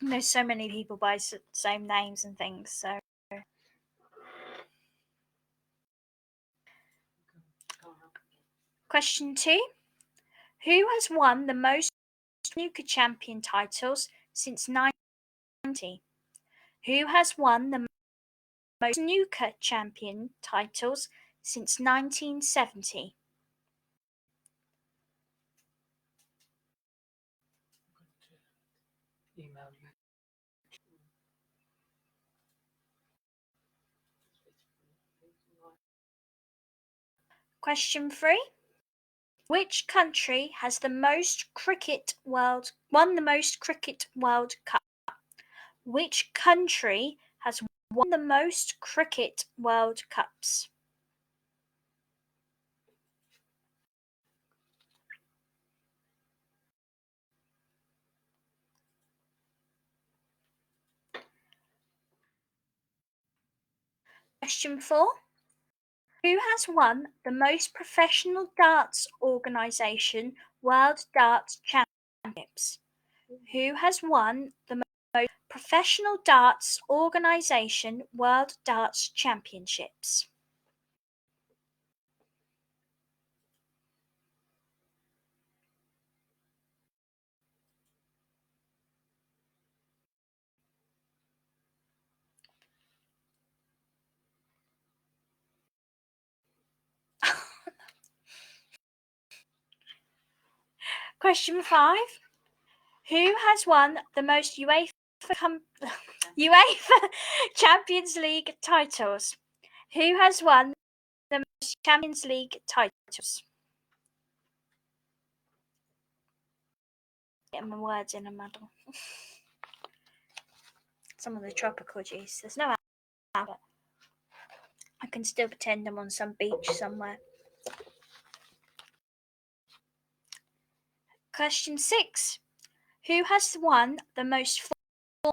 There's so many people by same names and things. So, question 2: who has won the most snooker champion titles since 1990? Who has won the most snooker champion titles since 1970? Email you. Question 3: which country has the most won the most cricket World Cup? Which country has won the most cricket World Cups? Question 4: who has won the most professional darts organisation World Darts Championships? Who has won the most professional darts organisation World Darts Championships? Question 5: who has won the most UEFA Champions League titles? Who has won the most Champions League titles? Get my words in a muddle. Some of the tropical juice. There's no outlet. I can still pretend I'm on some beach somewhere. Question 6: who has won the most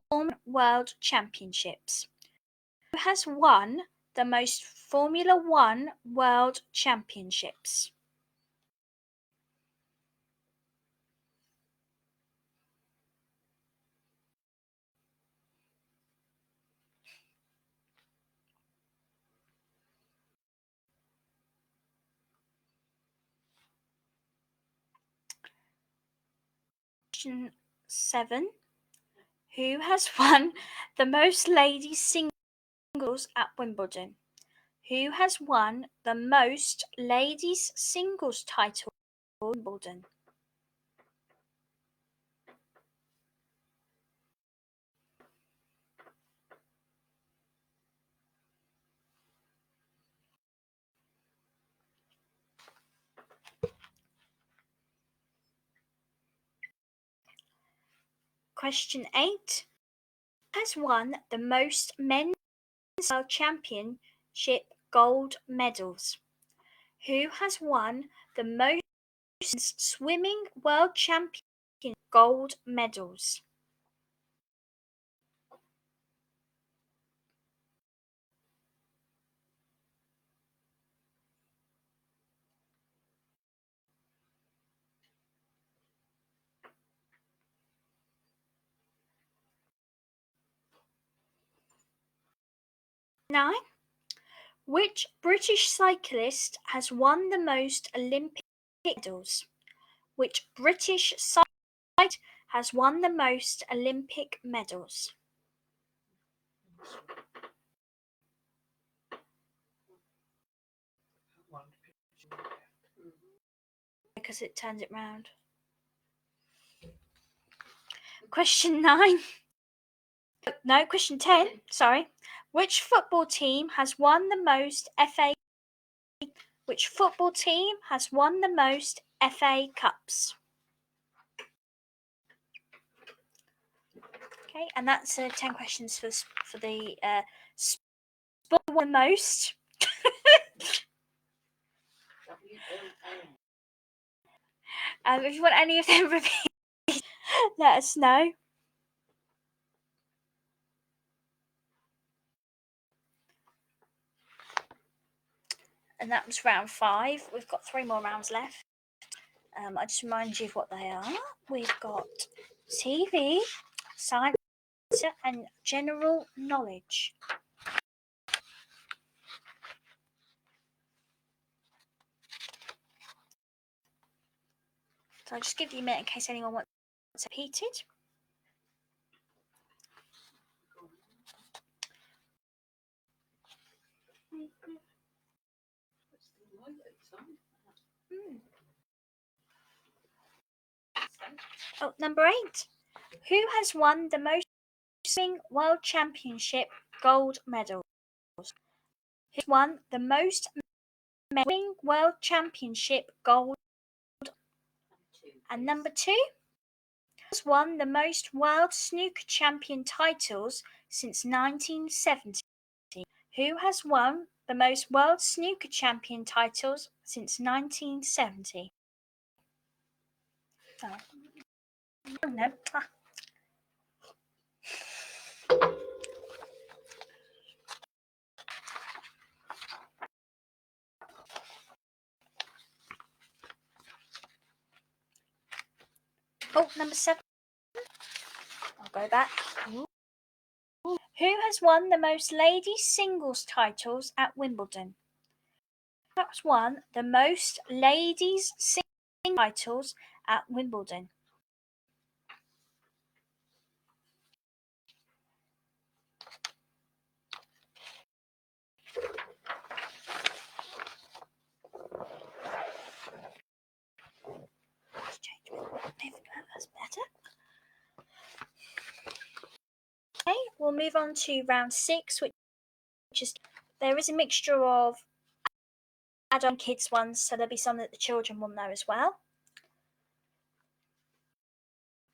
Formula World Championships? Who has won the most Formula One World Championships? Question 7. Who has won the most ladies singles at Wimbledon? Who has won the most ladies singles title at Wimbledon? Question 8. Who has won the most men's world championship gold medals? Who has won the most swimming world champion gold medals? Nine. Which British cyclist has won the most Olympic medals? Which British cyclist has won the most Olympic medals? Because it turns it round. Question 9. No, question 10. Sorry. Which football team has won the most FA? Which football team has won the most FA Cups? Okay, and that's 10 questions for the sport won most. If you want any of them repeated, let us know. And that was round 5. We've got 3 more rounds left. I just remind you of what they are. We've got TV, science, and general knowledge. So I'll just give you a minute in case anyone wants it repeated. Oh, number 8. Who has won the most swimming world championship gold medals? Who won the most swimming world championship gold? And number 2. Who has won the most world snooker champion titles since 1970? Who has won the most world snooker champion titles since 1970? So, no. Oh, number 7. I'll go back. Who has won the most ladies singles titles at Wimbledon? Who has won the most ladies singles titles at Wimbledon? Let's change it. Maybe that's better. Okay, we'll move on to round 6, which is there is a mixture of adult and kids ones, so there'll be some that the children will know as well.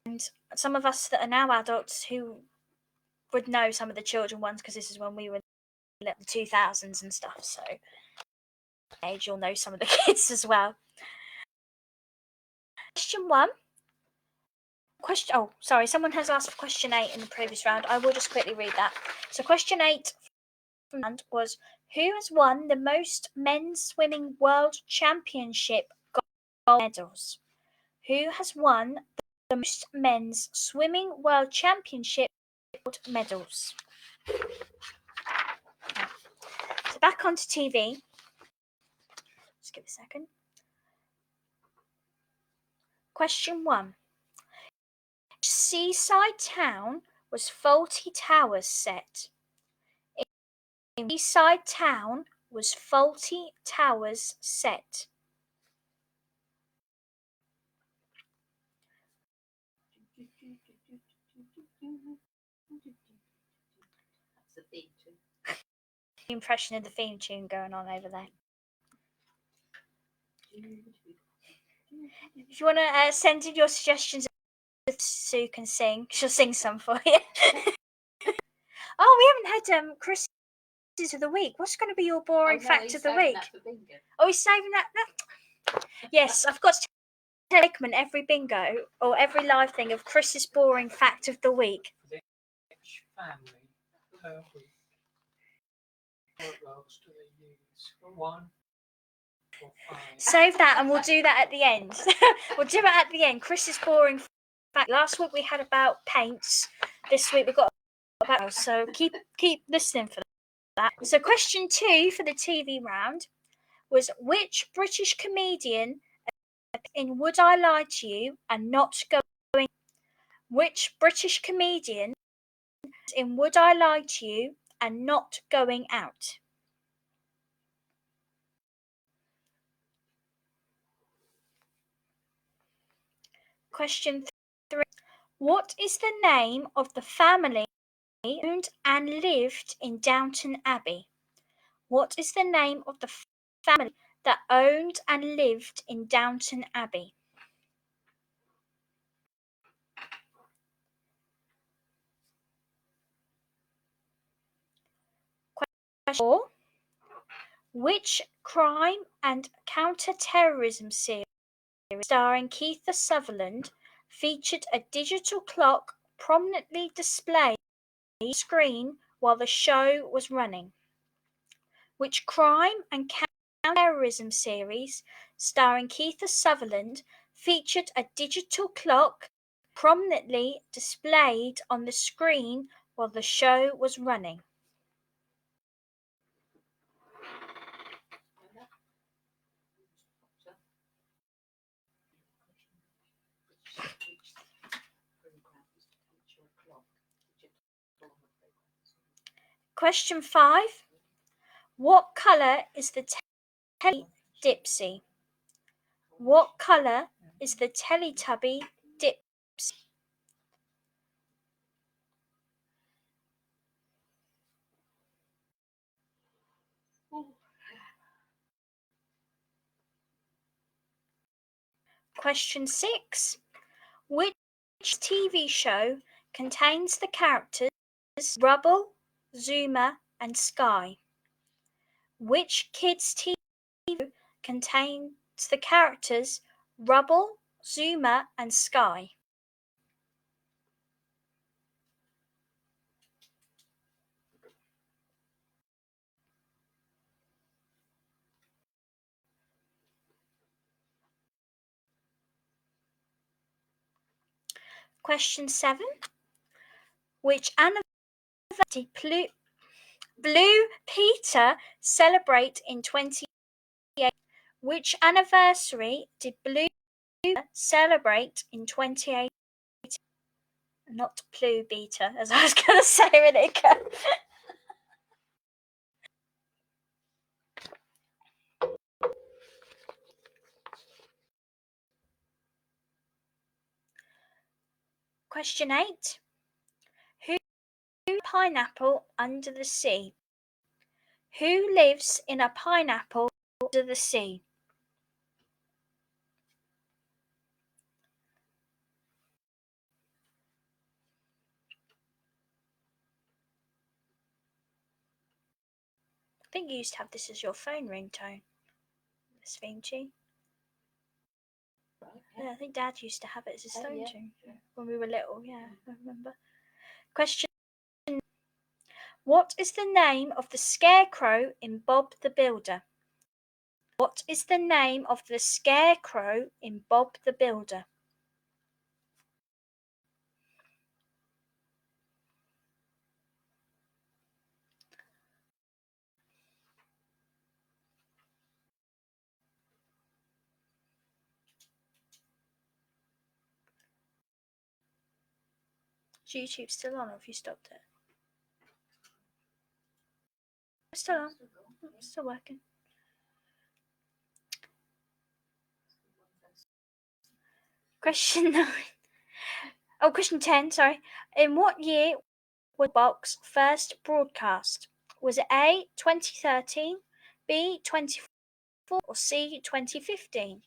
And some of us that are now adults who would know some of the children ones because this is when we were in the 2000s and stuff, so age you'll know some of the kids as well. Question 1. Someone has asked for question 8 in the previous round. I will just quickly read that. So question 8 from the round was, who has won the most men's swimming world championship gold medals? Who has won the most men's swimming world championship gold medals? So back onto TV. Just give it a second. Question 1. seaside town was Fawlty Towers set? In seaside town was Fawlty Towers set? That's a theme tune. Impression of the theme tune going on over there. If you want to send in your suggestions, Sue can sing. She'll sing some for you. Oh, we haven't had Chris's of the week. What's going to be your boring fact of the week? Oh, he's saving that. No. Yes, I've got to take every bingo or every live thing of Chris's boring fact of the week. Which family per week? What roles do they use? 1 or 5? Save that and we'll do that at the end. We'll do it at the end. Chris's boring fact. Last week we had about paints. This week we've got about, so keep listening for that. So question 2 for the TV round was, which British comedian in Would I Lie to You and Not Going? Which British comedian in Would I Lie to You and Not Going Out? Question 3. What is the name of the family that owned and lived in Downton Abbey? What is the name of the family that owned and lived in Downton Abbey? Question 4. Which crime and counter-terrorism series starring Kiefer Sutherland featured a digital clock prominently displayed on the screen while the show was running? Which crime and counter-terrorism series starring Kiefer Sutherland featured a digital clock prominently displayed on the screen while the show was running? Question 5. What colour is the Teletubby Dipsy? What colour is the Teletubby Dipsy? Question 6. Which TV show contains the characters Rubble, Zuma and Sky? Which kids' TV show contains the characters Rubble, Zuma and Sky? Question 7. Which anniversary did Blue Peter celebrate in 2018? Which anniversary did Blue Peter celebrate in 2018? Not Blue Beta, as I was going to say a minute ago. Question 8. Who lives in a pineapple under the sea? Who lives in a pineapple under the sea? I think you used to have this as your phone ringtone, this theme tune. Yeah, I think Dad used to have it as his phone tune when we were little. Yeah, I remember. Question: what is the name of the scarecrow in Bob the Builder? What is the name of the scarecrow in Bob the Builder? Is YouTube still on, or have you stopped it? It's still on. It's still working. Question 9. Oh, question 10, sorry. In what year was Box first broadcast? Was it A, 2013, B, 2014, or C, 2015?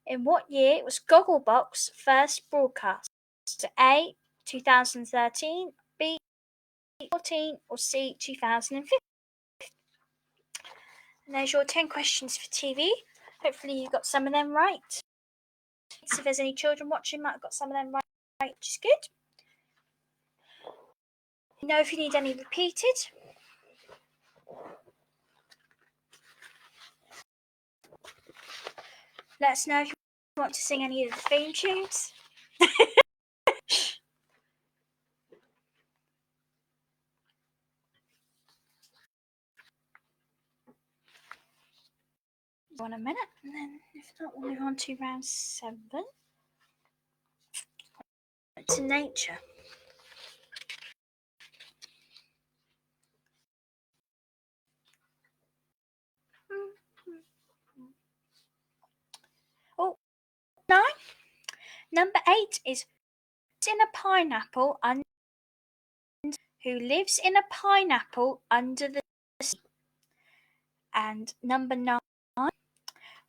In what year was Gogglebox first broadcast? Was it A, 2013, B, 2014, or C, 2015? And there's your 10 questions for TV. Hopefully you got some of them right. So if there's any children watching, might have got some of them right, which is good. You know if you need any repeated. Let us know if you want to sing any of the theme tunes. On a minute, and then if not, we'll move on to round 7. To nature. Oh, 9. Number 8 is in a pineapple under who lives in a pineapple under the sea. And number 9,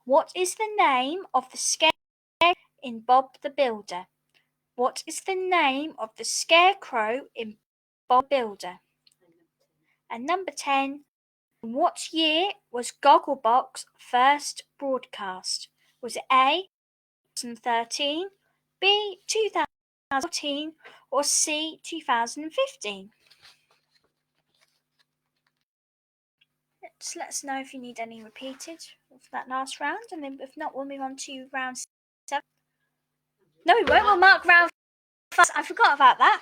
what is the name of the scarecrow in Bob the Builder? What is the name of the scarecrow in Bob the Builder? And number 10, in what year was Gogglebox first broadcast? Was it A, 2013, B, 2014, or C, 2015? Just let us know if you need any repeated for that last round, and then if not, we'll move on to round 7. No, we won't. We'll mark round 5. I forgot about that.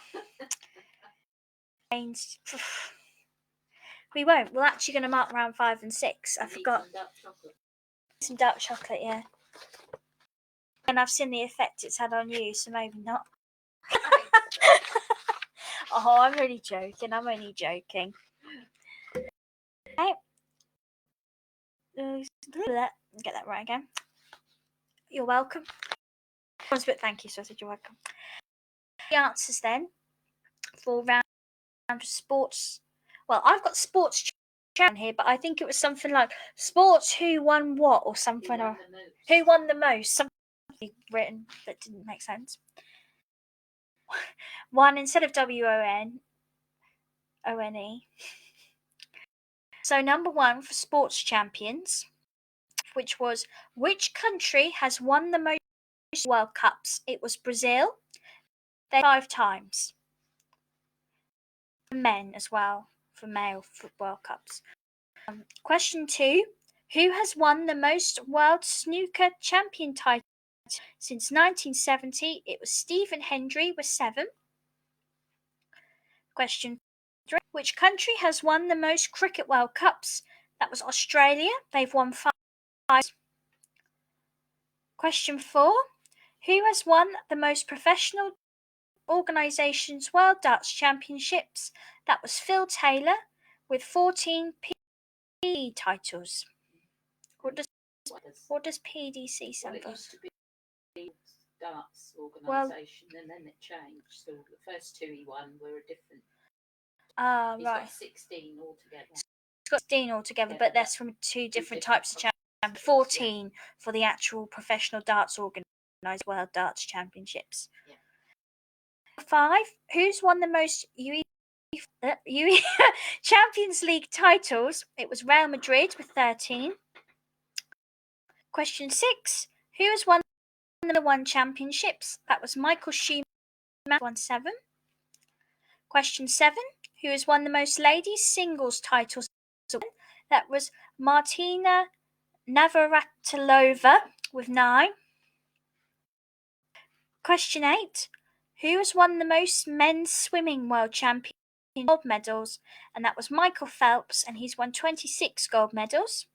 We won't. We're actually going to mark round 5 and 6. I forgot. Some dark chocolate, yeah. And I've seen the effect it's had on you, so maybe not. Oh, I'm really joking. I'm only joking. Okay. Get that right again. You're welcome. But thank you, so I said you're welcome. The answers then for round sports. Well, I've got sports chat here, but I think it was something like sports who won what or something, or who won the most. Something written that didn't make sense. One instead of WONE. So number 1 for sports champions, which was which country has won the most World Cups? It was Brazil. They 5 times. Men as well for male World Cups. Question 2. Who has won the most World Snooker Champion titles since 1970? It was Stephen Hendry with 7. Question 3. Which country has won the most Cricket World Cups? That was Australia. They've won 5. Question 4. Who has won the most professional organisations World Darts Championships? That was Phil Taylor with 14 PD titles. What does PDC stand for? It used to be darts organisation, and then it changed. So the first 2 he won were a different. He's Right. got 16 altogether. He's got 16 altogether, but that's from 2 different types of champions. 14 for the actual professional darts organised World Darts Championships. Yeah. 5. Who's won the most UEFA Champions League titles? It was Real Madrid with 13. Question 6. Who has won the number 1 championships? That was Michael Schumacher, won 7. Question 7. Who has won the most ladies singles titles? That was Martina Navratilova with 9. Question 8. Who has won the most men's swimming world champion gold medals? And that was Michael Phelps, and he's won 26 gold medals.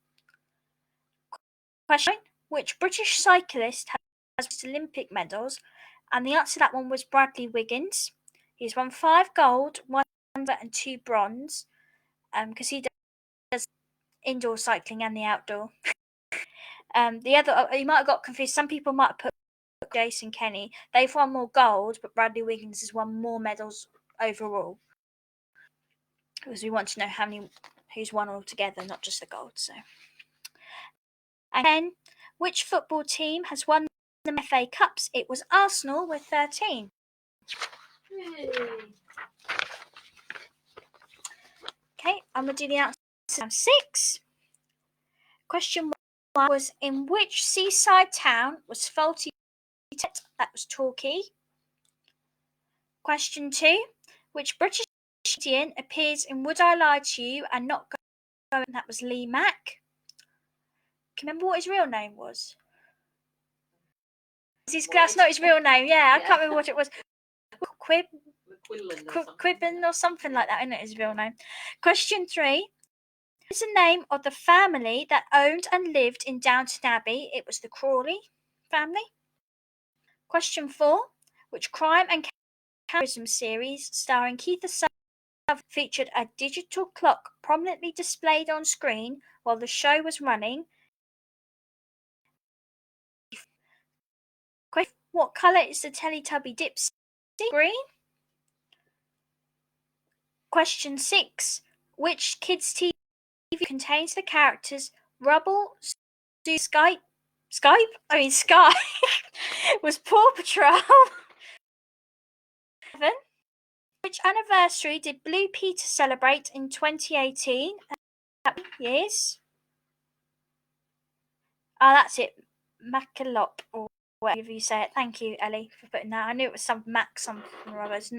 Question 9. Which British cyclist has Olympic medals? And the answer to that one was Bradley Wiggins. He's won 5 gold, 1 silver and 2 bronze, because he does indoor cycling and the outdoor. The other, you might have got confused. Some people might have put Jason Kenny. They've won more gold, but Bradley Wiggins has won more medals overall. Because we want to know who's won all together, not just the gold. So, and then, which football team has won the FA Cups? It was Arsenal with 13. Yay. Okay, I'm going to do the answer. 6. Question 1 was, in which seaside town was Fawlty? That was Torquay. Question 2, which British comedian appears in Would I Lie to You and Not Go? That was Lee Mack. Can you remember what his real name was? That's not his real name. Yeah, I can't remember what it was. Quibben or something like that, isn't it, his real name? Question 3. What is the name of the family that owned and lived in Downton Abbey? It was the Crawley family. Question 4. Which crime and counterterrorism series starring Keith Sutherland featured a digital clock prominently displayed on screen while the show was running? What colour is the Teletubby Dipsy? Green. Question 6. Which kids' TV contains the characters Rubble, Sky was Paw Patrol. 7. Which anniversary did Blue Peter celebrate in 2018? Years. That's it. Macalop, or whatever you say it. Thank you, Ellie, for putting that. I knew it was some Mac something or others.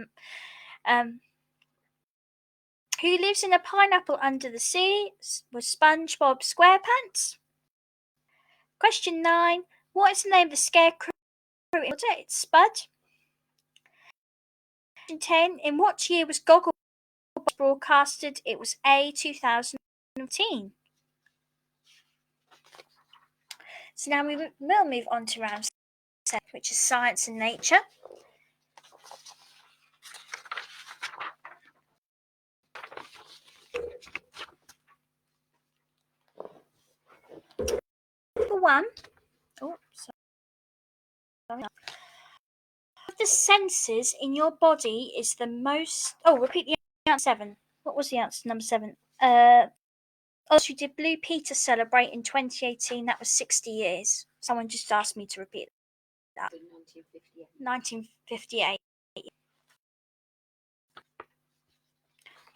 Who lives in a pineapple under the sea? Was SpongeBob SquarePants. Question 9. What is the name of the scarecrow in water? It's Spud. Question 10. In what year was Gogglebox broadcasted? It was 2019. So now we will move on to round 7, which is science and nature. Number 1. Oh, sorry. Of the senses in your body is the most. Oh, repeat the answer. 7. What was the answer? Number 7. Also, did Blue Peter celebrate in 2018? That was 60 years. Someone just asked me to repeat that. 1958.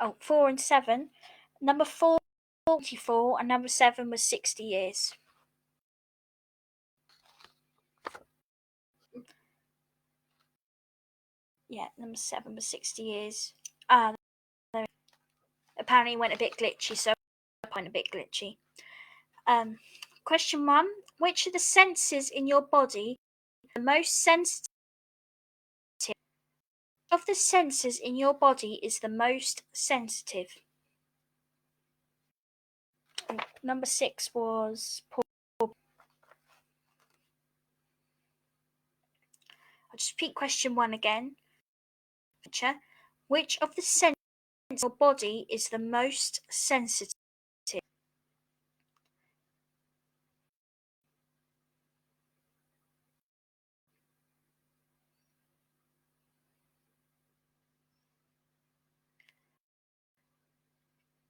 Oh, 4 and 7. Number 4, 44, and number 7 was 60 years. Yeah, number 7 was 60 years. Apparently it went a bit glitchy, so I went a bit glitchy. Question 1. Which of the senses in your body are the most sensitive? Of the senses in your body is the most sensitive? Number 6 was Paul. I'll just repeat question 1 again. Which of the senses in your body is the most sensitive?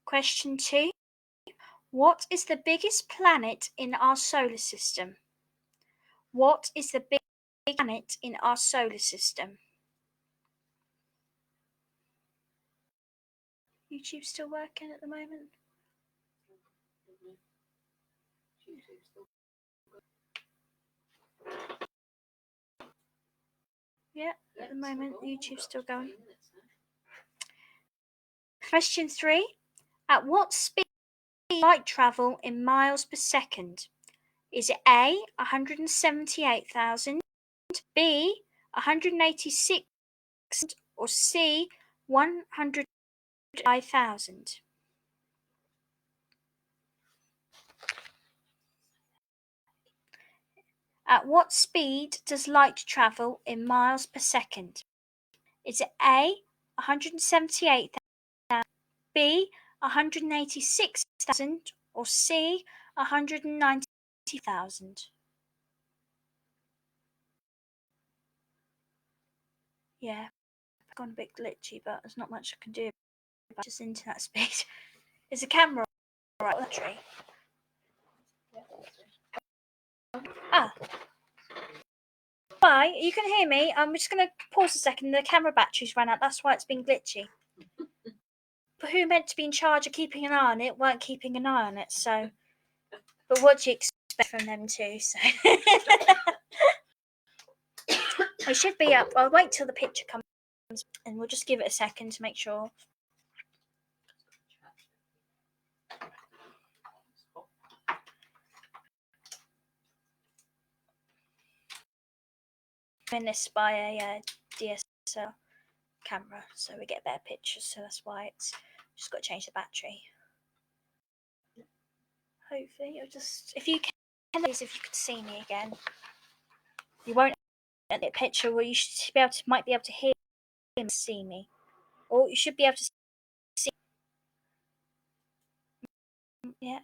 Question 2. What is the biggest planet in our solar system? What is the biggest planet in our solar system? YouTube's still working at the moment? Yeah, at the moment, YouTube's still going. Question 3. At what speed does light travel in miles per second? Is it A, 178,000, B, 186,000, or C, 105,000? At what speed does light travel in miles per second? Is it A, 178,000, B, 186,000, or C, 190,000? Yeah, I've gone a bit glitchy, but there's not much I can do about just internet speed. Is the camera alright? Battery. Ah. Bye, you can hear me. I'm just going to pause a second. The camera battery's run out. That's why it's been glitchy. But who meant to be in charge of keeping an eye on it weren't keeping an eye on it, so. But what do you expect from them too? So. It should be up. I'll wait till the picture comes and we'll just give it a second to make sure. I'm in this by a DSLR camera, so we get better pictures. So that's why it's just got to change the battery. Hopefully, you'll just if you could see me again, you won't get the picture. Well, you should be able to might be able to hear and see me, or you should be able to see. Yeah.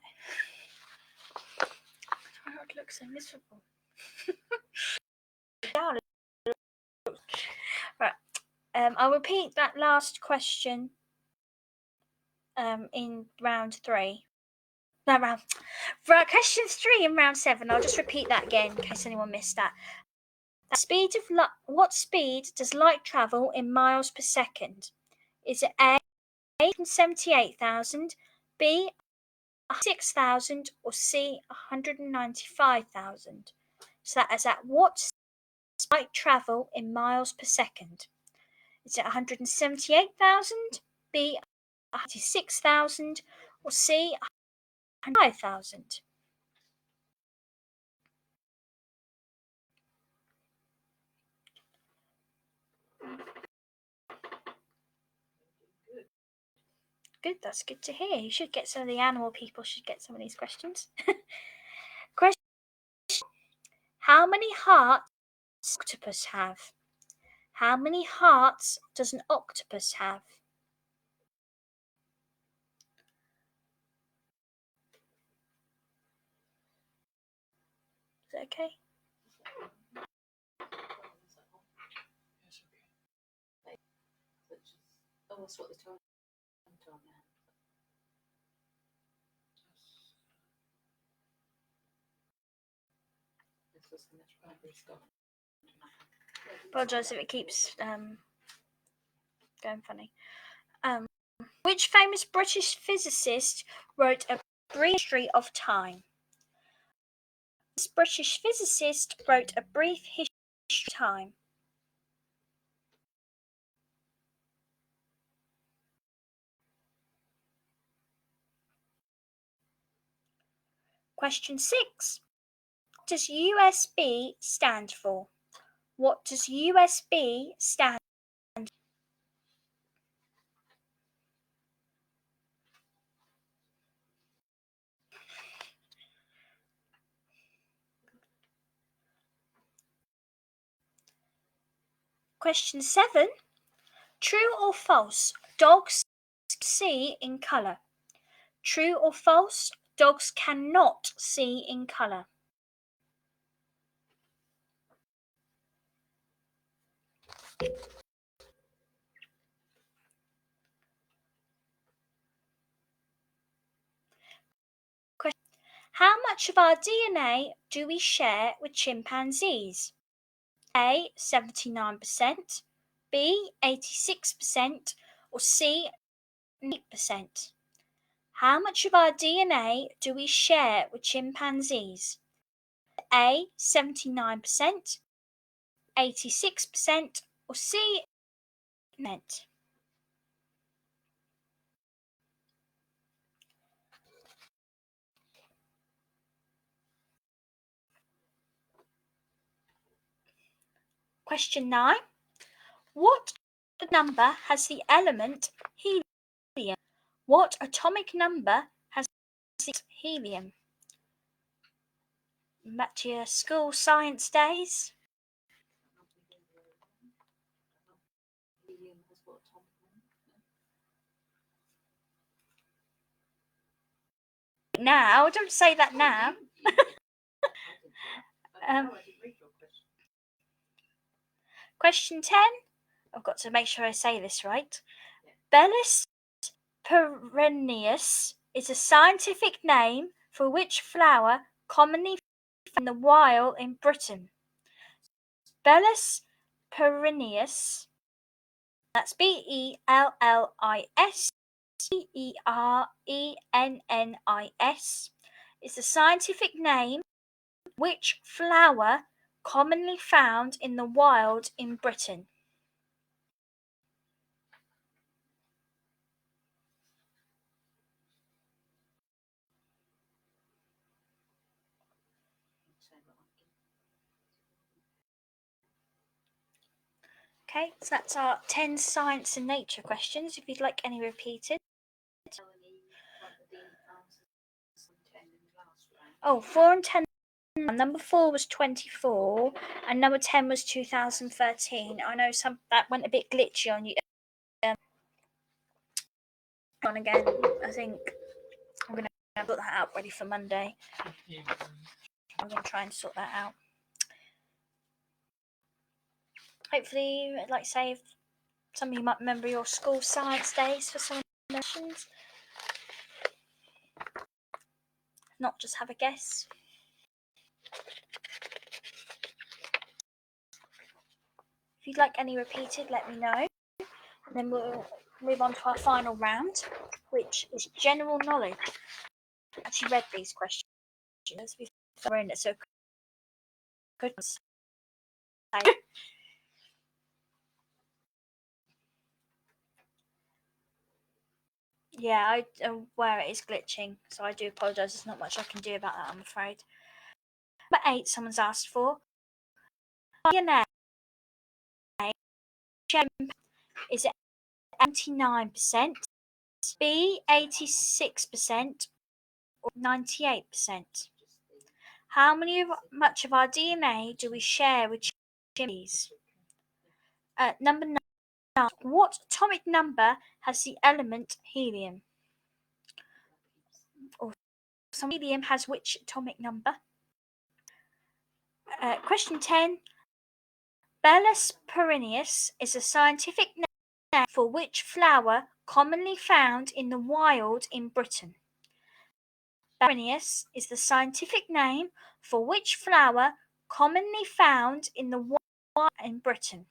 It looks so miserable. Right. I'll repeat that last question. In round 3. No, right, question 3 in round 7. I'll just repeat that again in case anyone missed that. What speed does light travel in miles per second? Is it A, 178,000, B, 6,000, or C, 195,000? So that is at what speed does light travel in miles per second? Is it 178,000, B, 196,000, or C, 105,000? Good, that's good to hear. You should get some of the animal people should get some of these questions. Question: how many hearts does an octopus have? How many hearts does an octopus have? Is it okay? Oh, that's what the time now. Apologise if it keeps going funny. Which famous British physicist wrote A Brief History of Time? This British physicist wrote A Brief History of Time. Question 6. What does USB stand for? What does USB stand for? Question 7. True or false? Dogs see in colour. True or false? Dogs cannot see in colour. Question: how much of our DNA do we share with chimpanzees? A, 79%, B, 86%, or C, 8%? How much of our DNA do we share with chimpanzees? A, 79%, 86%, or C, 8%? Question 9. What number has the element helium? What atomic number has helium? Back to your school science days. Helium has what atomic now. Don't say that now. I didn't read your question. Question 10. I've got to make sure I say this right. Yeah. Bellis perennius is a scientific name for which flower commonly found in the wild in Britain. Bellis perennius, that's Bellis perennis, is the scientific name for which flower commonly found in the wild in Britain. Okay, so that's our 10 science and nature questions. If you'd like any repeated. Oh, 4 and 10. Number 4 was 24 and number 10 was 2013. I know some that went a bit glitchy on you. On again, I think I'm going to put that out ready for Monday. I'm going to try and sort that out. Hopefully, like I say, if some of you might remember your school science days for some questions. Not just have a guess. If you'd like any repeated, let me know. And then we'll move on to our final round, which is general knowledge. I actually read these questions before in it, so goodness. Yeah, I'm aware it is glitching, so I do apologise. There's not much I can do about that, I'm afraid. Number 8, someone's asked for. DNA is it 89%, B 86%, or 98%? How much of our DNA do we share with chimpanzees? Number 9. What atomic number has the element helium? Or some helium has which atomic number? Question 10. Bellis perennius is a scientific name for which flower commonly found in the wild in Britain? Perennius is the scientific name for which flower commonly found in the wild in Britain?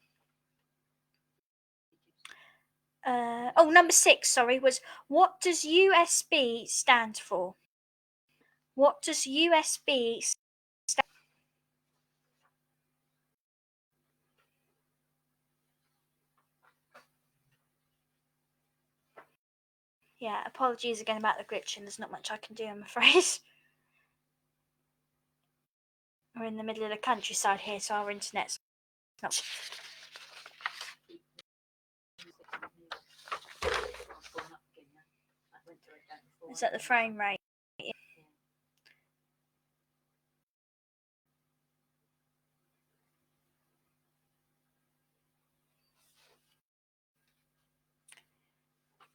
Number 6, was what does USB stand for? What does USB stand for? Yeah, apologies again about the glitching. There's not much I can do, I'm afraid. We're in the middle of the countryside here, so our internet's not. Is that the frame rate?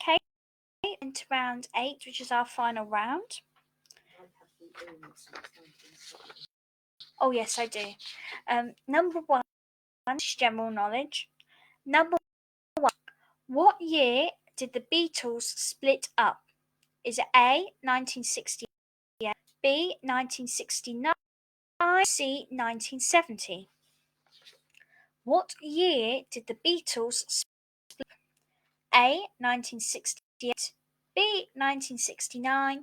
Okay, into round 8, which is our final round. Oh yes, I do. Number 1 is general knowledge. Number 1, what year did the Beatles split up? Is it A, 1968, B, 1969, C, 1970? What year did the Beatles split up? A, 1968, B, 1969,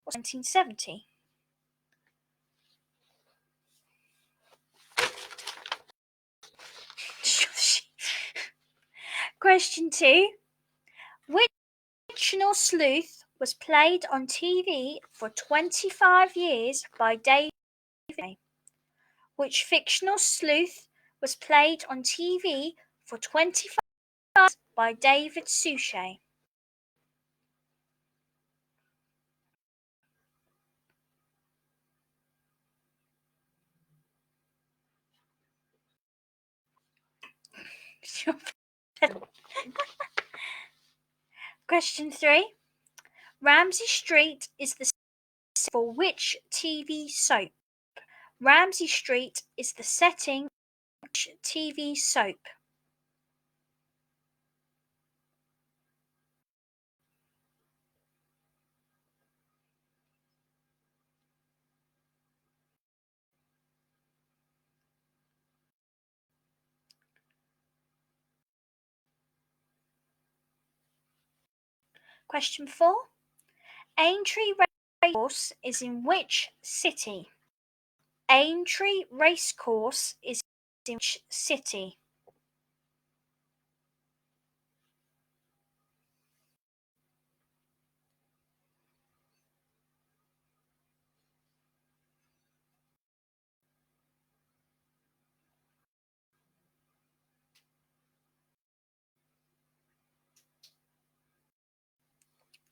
or 1970? Question 2. Which fictional sleuth was played on TV for 25 years by David Suchet? Which fictional sleuth was played on TV for 25 years by David Suchet? Question 3. Ramsay Street is the for which TV soap? Ramsay Street is the setting of which TV soap? Question 4. Aintree Racecourse is in which city? Aintree Racecourse is in which city?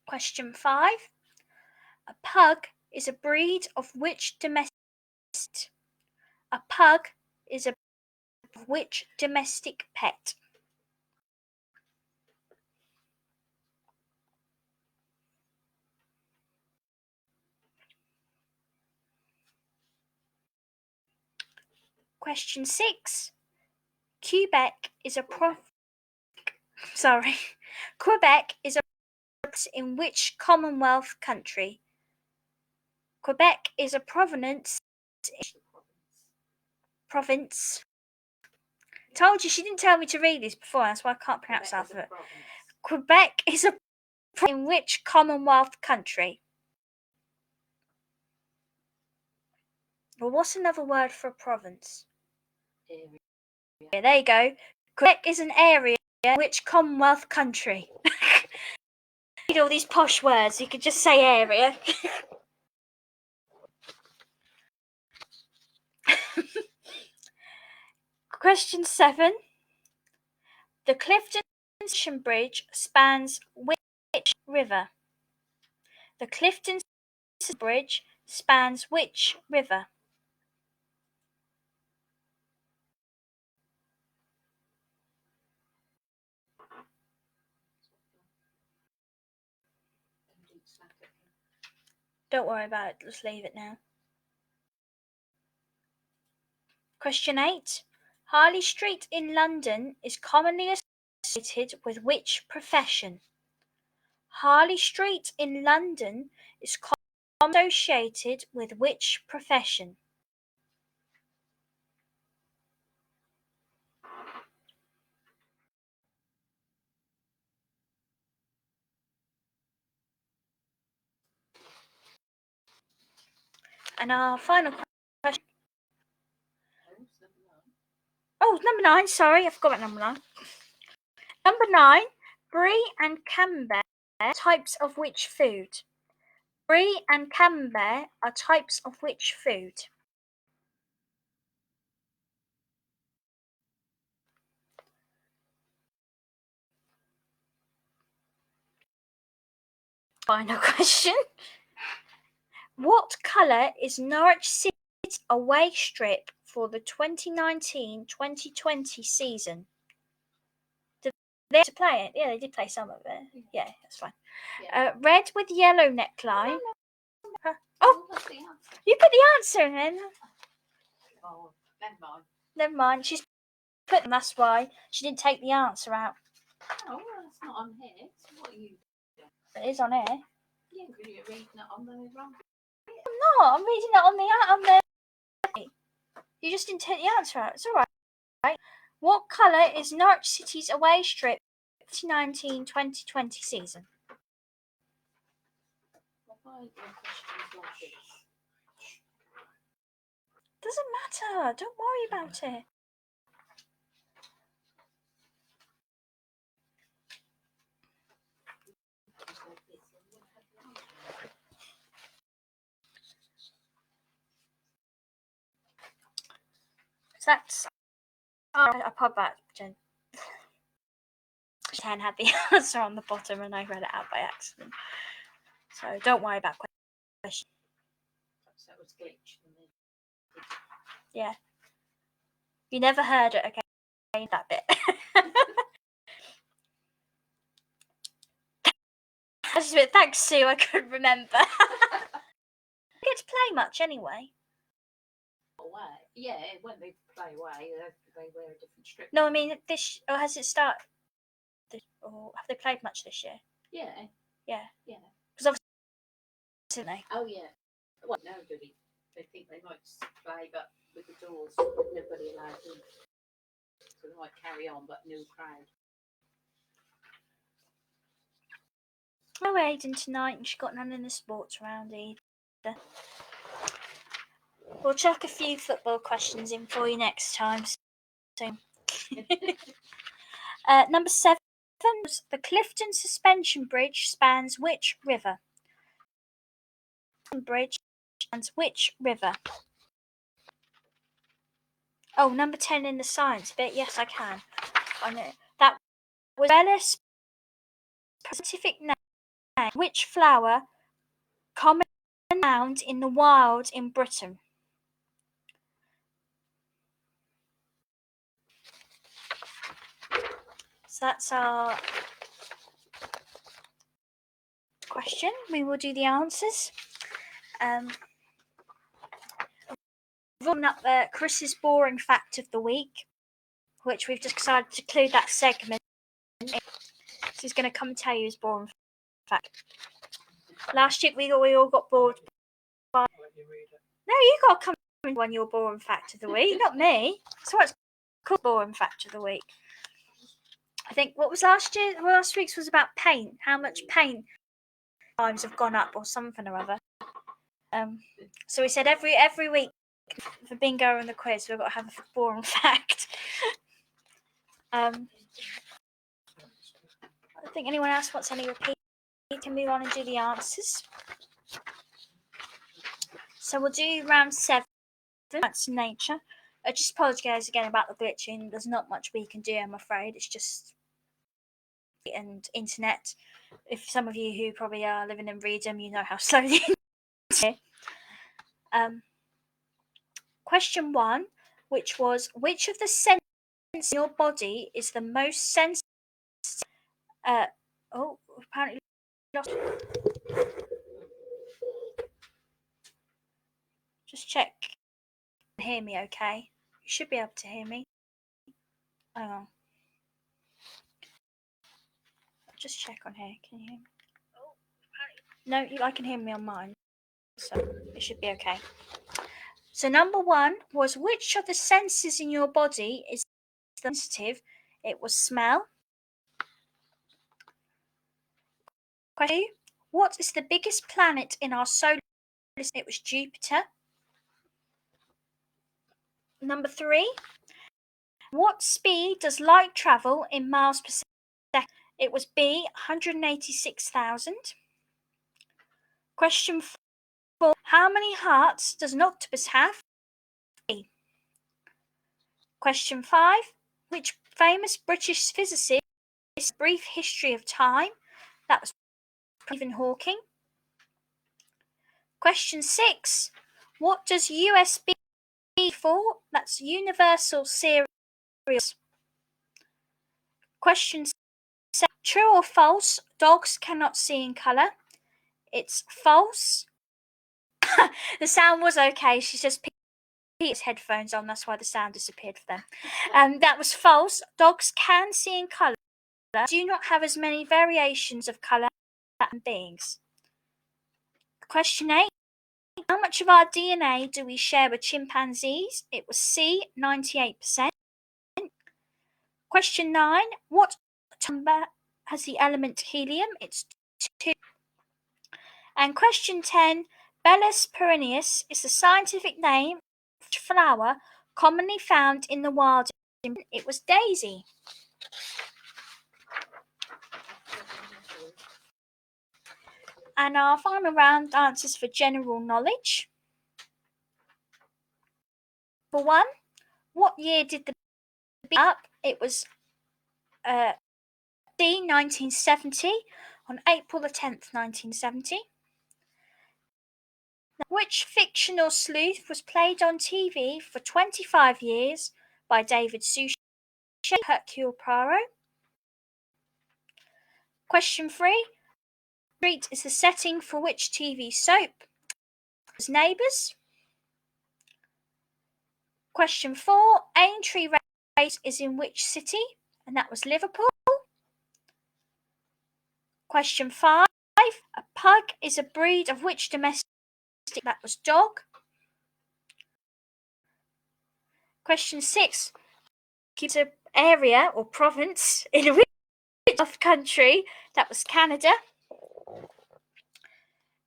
Question 5. A pug is a breed of which domestic? A pug is a breed of which domestic pet? Question 6. Quebec is a Quebec is a province in which Commonwealth country? Quebec is a province. Told you she didn't tell me to read this before, that's why I can't pronounce half of it. Quebec is a province in which Commonwealth country? Well, what's another word for a province? Area. Yeah, there you go. Quebec is an area in which Commonwealth country? Read all these posh words, you could just say area. Question 7. The Clifton Station Bridge spans which river? The Clifton Station Bridge spans which river? Don't worry about it, just leave it now. Question 8. Harley Street in London is commonly associated with which profession? Harley Street in London is commonly associated with which profession? And our final question. Oh, number 9, sorry, I forgot about number 9. Number 9, Brie and Camembert are types of which food? Brie and Camembert are types of which food? Final question. What colour is Norwich City's away strip for the 2019-2020 season? Did they have to play it? Yeah, they did play some of it. Yeah, that's fine. Yeah. Red with yellow neckline. Oh, that's the answer. You put the answer in. Oh, never mind. Never mind. She's put them. That's why she didn't take the answer out. Oh, well, it's not on here. So what are you doing? It is on here. Yeah, because you're reading it on the wrong. No, I'm reading it on the. You just didn't take the answer out. It's all right. What colour is Norwich City's away strip 2019-2020 season? Why are your questions like this? Doesn't matter. Don't worry about it. So that's. I put that, Jen. Jen had the answer on the bottom and I read it out by accident. So don't worry about questions. Perhaps that was glitched. Yeah. You never heard it, okay? That bit. Thanks, Sue. I couldn't remember. get to play much anyway. Away. Yeah, when they play away, they wear a different strip. No, I mean this. Or has it started? Or have they played much this year? Yeah. Yeah. Yeah. Because obviously, didn't they? Oh yeah. Well, nobody. They think they might play, but with the doors, nobody allowed in. So they might carry on, but no crowd. No Aiden tonight, and she got none in the sports round either. We'll chuck a few football questions in for you next time. So. Number 7. The Clifton Suspension Bridge spans which river? Bridge spans which river? Oh, number 10 in the science bit. Yes, I can. I know. That was Bellis' scientific name. Which flower commonly found in the wild in Britain? So that's our question. We will do the answers. Run up Chris's boring fact of the week, which we've just decided to include that segment. So he's going to come and tell you his boring fact. Last week we all got bored. I'll let you read it. No, you got to come on your boring fact of the week, not me. So what's called boring fact of the week? I think what was last year? Well, last week's was about paint. How much paint times have gone up, or something or other. So we said every week for bingo and the quiz, we've got to have a boring fact. I don't think anyone else wants any repeat. You can move on and do the answers. So we'll do round 7. That's nature. I just apologise again about the glitching. There's not much we can do, I'm afraid. It's just and internet. If some of you who probably are living in Reedham, you know how slow the internet is. Question 1, which was, which of the senses in your body is the most sensitive? Apparently lost. Just check. Hear me, okay? You should be able to hear me. Hang on. Just check on here. Can you hear me? No, I can hear me on mine, so it should be okay. So number 1 was, which of the senses in your body is sensitive? It was smell. Question 2, what is the biggest planet in our solar system? It was Jupiter. Number 3, what speed does light travel in miles per second? It was B, 186,000. Question 4, how many hearts does an octopus have? B. Question 5, which famous British physicist is A Brief History of Time? That was Stephen Hawking. Question 6, what does USB for? That's Universal Serial. Question 7, true or false? Dogs cannot see in colour. It's false. The sound was okay. She's just Peter's headphones on. That's why the sound disappeared for them. That was false. Dogs can see in colour. Do not have as many variations of colour as human beings. Question 8. How much of our DNA do we share with chimpanzees? It was C, 98%. Question 9. What number has the element helium? It's 2. And question 10. Bellis perennius is the scientific name of a flower commonly found in the wild. It was daisy. And our final round answers for general knowledge. For 1, what year did the bee up? It was C, 1970, on April the 10th, 1970. Which fictional sleuth was played on TV for 25 years by David Suchet, Hercule Poirot? Question 3. Street is the setting for which TV soap? was Neighbours. Question 4, Aintree Race is in which city? And that was Liverpool. Question 5, a pug is a breed of which domestic? That was dog. Question 6, it's an area or province in which of country? That was Canada.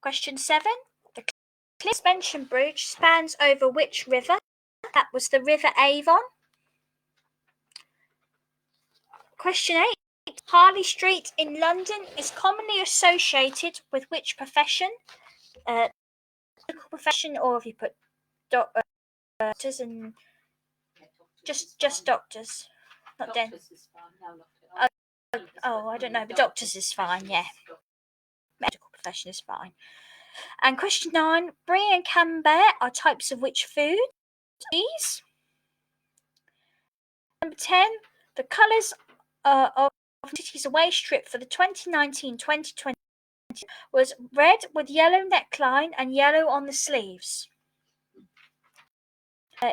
Question 7, the Cliff Suspension Bridge spans over which river? That was the River Avon. Question 8, Harley Street in London is commonly associated with which profession? Medical profession, or if you put doctors and just doctors, not den. Doctors is fine. No, not Oh, I don't know, but doctors is fine, yeah. Medical profession is fine. And question 9, Brie and Camembert are types of which food? These. Number 10, the colours of City's away strip for the 2019-2020 was red with yellow neckline and yellow on the sleeves.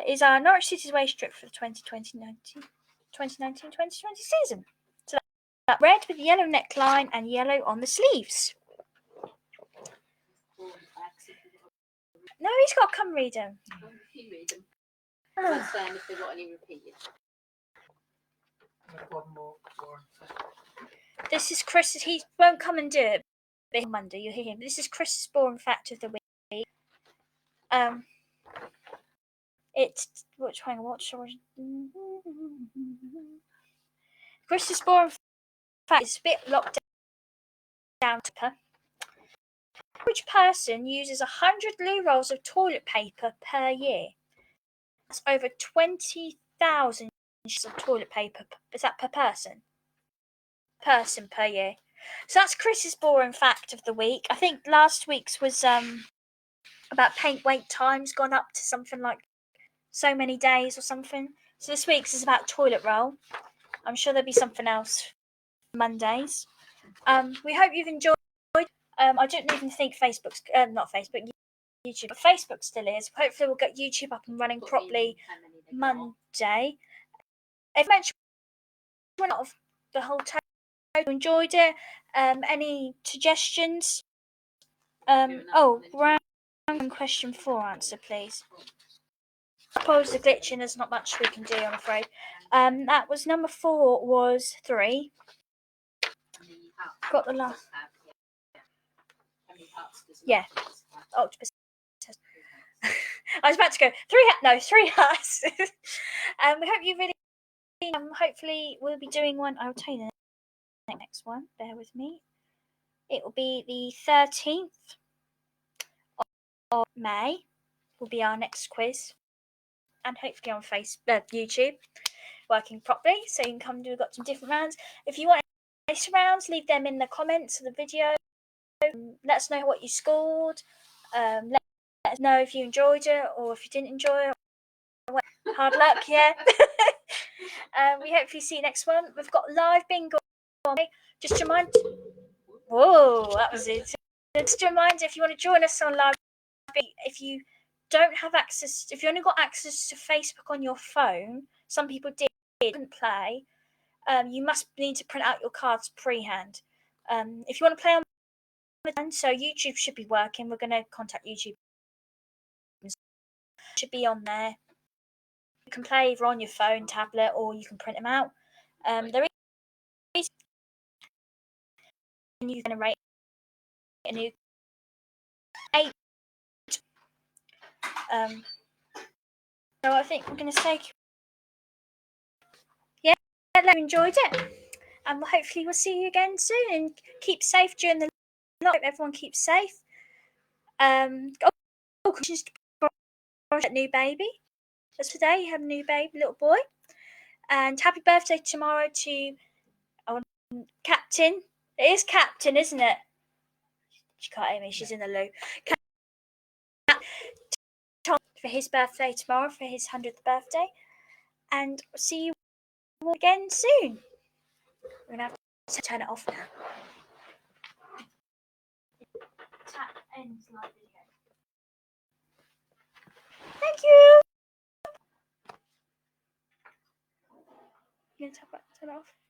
Is our Norwich City's away strip for the 2019-2020 season. So that red with yellow neckline and yellow on the sleeves. No, he's got to come read them. You read them. That's saying if they've got any repeated. One more boring fact. This is Chris. He won't come and do it on Monday. You'll hear him. This is Chris's boring fact of the week. It's hang on, what's Chris's boring fact is a bit locked down to her. Which person uses 100 loo rolls of toilet paper per year? That's over 20,000 sheets of toilet paper. Is that per person? Person per year. So that's Chris's boring fact of the week. I think last week's was about paint wait times gone up to something like so many days or something. So this week's is about toilet roll. I'm sure there'll be something else Mondays. We hope you've enjoyed. I don't even think Facebook's not Facebook, YouTube, but Facebook still is. Hopefully we'll get YouTube up and running properly Monday. I've mentioned one of the whole time. Enjoyed it. Any suggestions? Round question 4 answer, please. Suppose the glitching, there's not much we can do, I'm afraid. That was number 4 was 3. Got the last. Yeah. Octopus. I was about to go 3 hearts. We hope you really. Hopefully we'll be doing one. I'll tell you the next one. Bear with me. It will be the 13th of May. Will be our next quiz, and hopefully on YouTube, working properly. So you can come do. We've got some different rounds. If you want nice rounds, leave them in the comments of the video. Let us know what you scored. Let us know if you enjoyed it or if you didn't enjoy it. Hard luck, yeah. We hope you see you next one. We've got live bingo. Just to remind. Whoa, that was it. Just a reminder, if you want to join us on live, if you don't have access, if you only got access to Facebook on your phone, some people didn't play. You must need to print out your cards pre-hand. If you want to play on, so YouTube should be working. We're going to contact YouTube. Should be on there. You can play either on your phone, tablet, or you can print them out. There is, and you can rate a new 8. So I think we're going to say, yeah, I hope you enjoyed it, and hopefully we'll see you again soon. And keep safe during the lockdown. Hope everyone keeps safe. Congratulations to new baby. That's today. You have a new baby, little boy, and happy birthday tomorrow to Captain. It is Captain, isn't it? She can't hear me. She's in the loo. Tom for his birthday tomorrow, for his 100th birthday, and see you all again soon. We're gonna have to turn it off now. Tap ends like video. Thank you. You can turn off.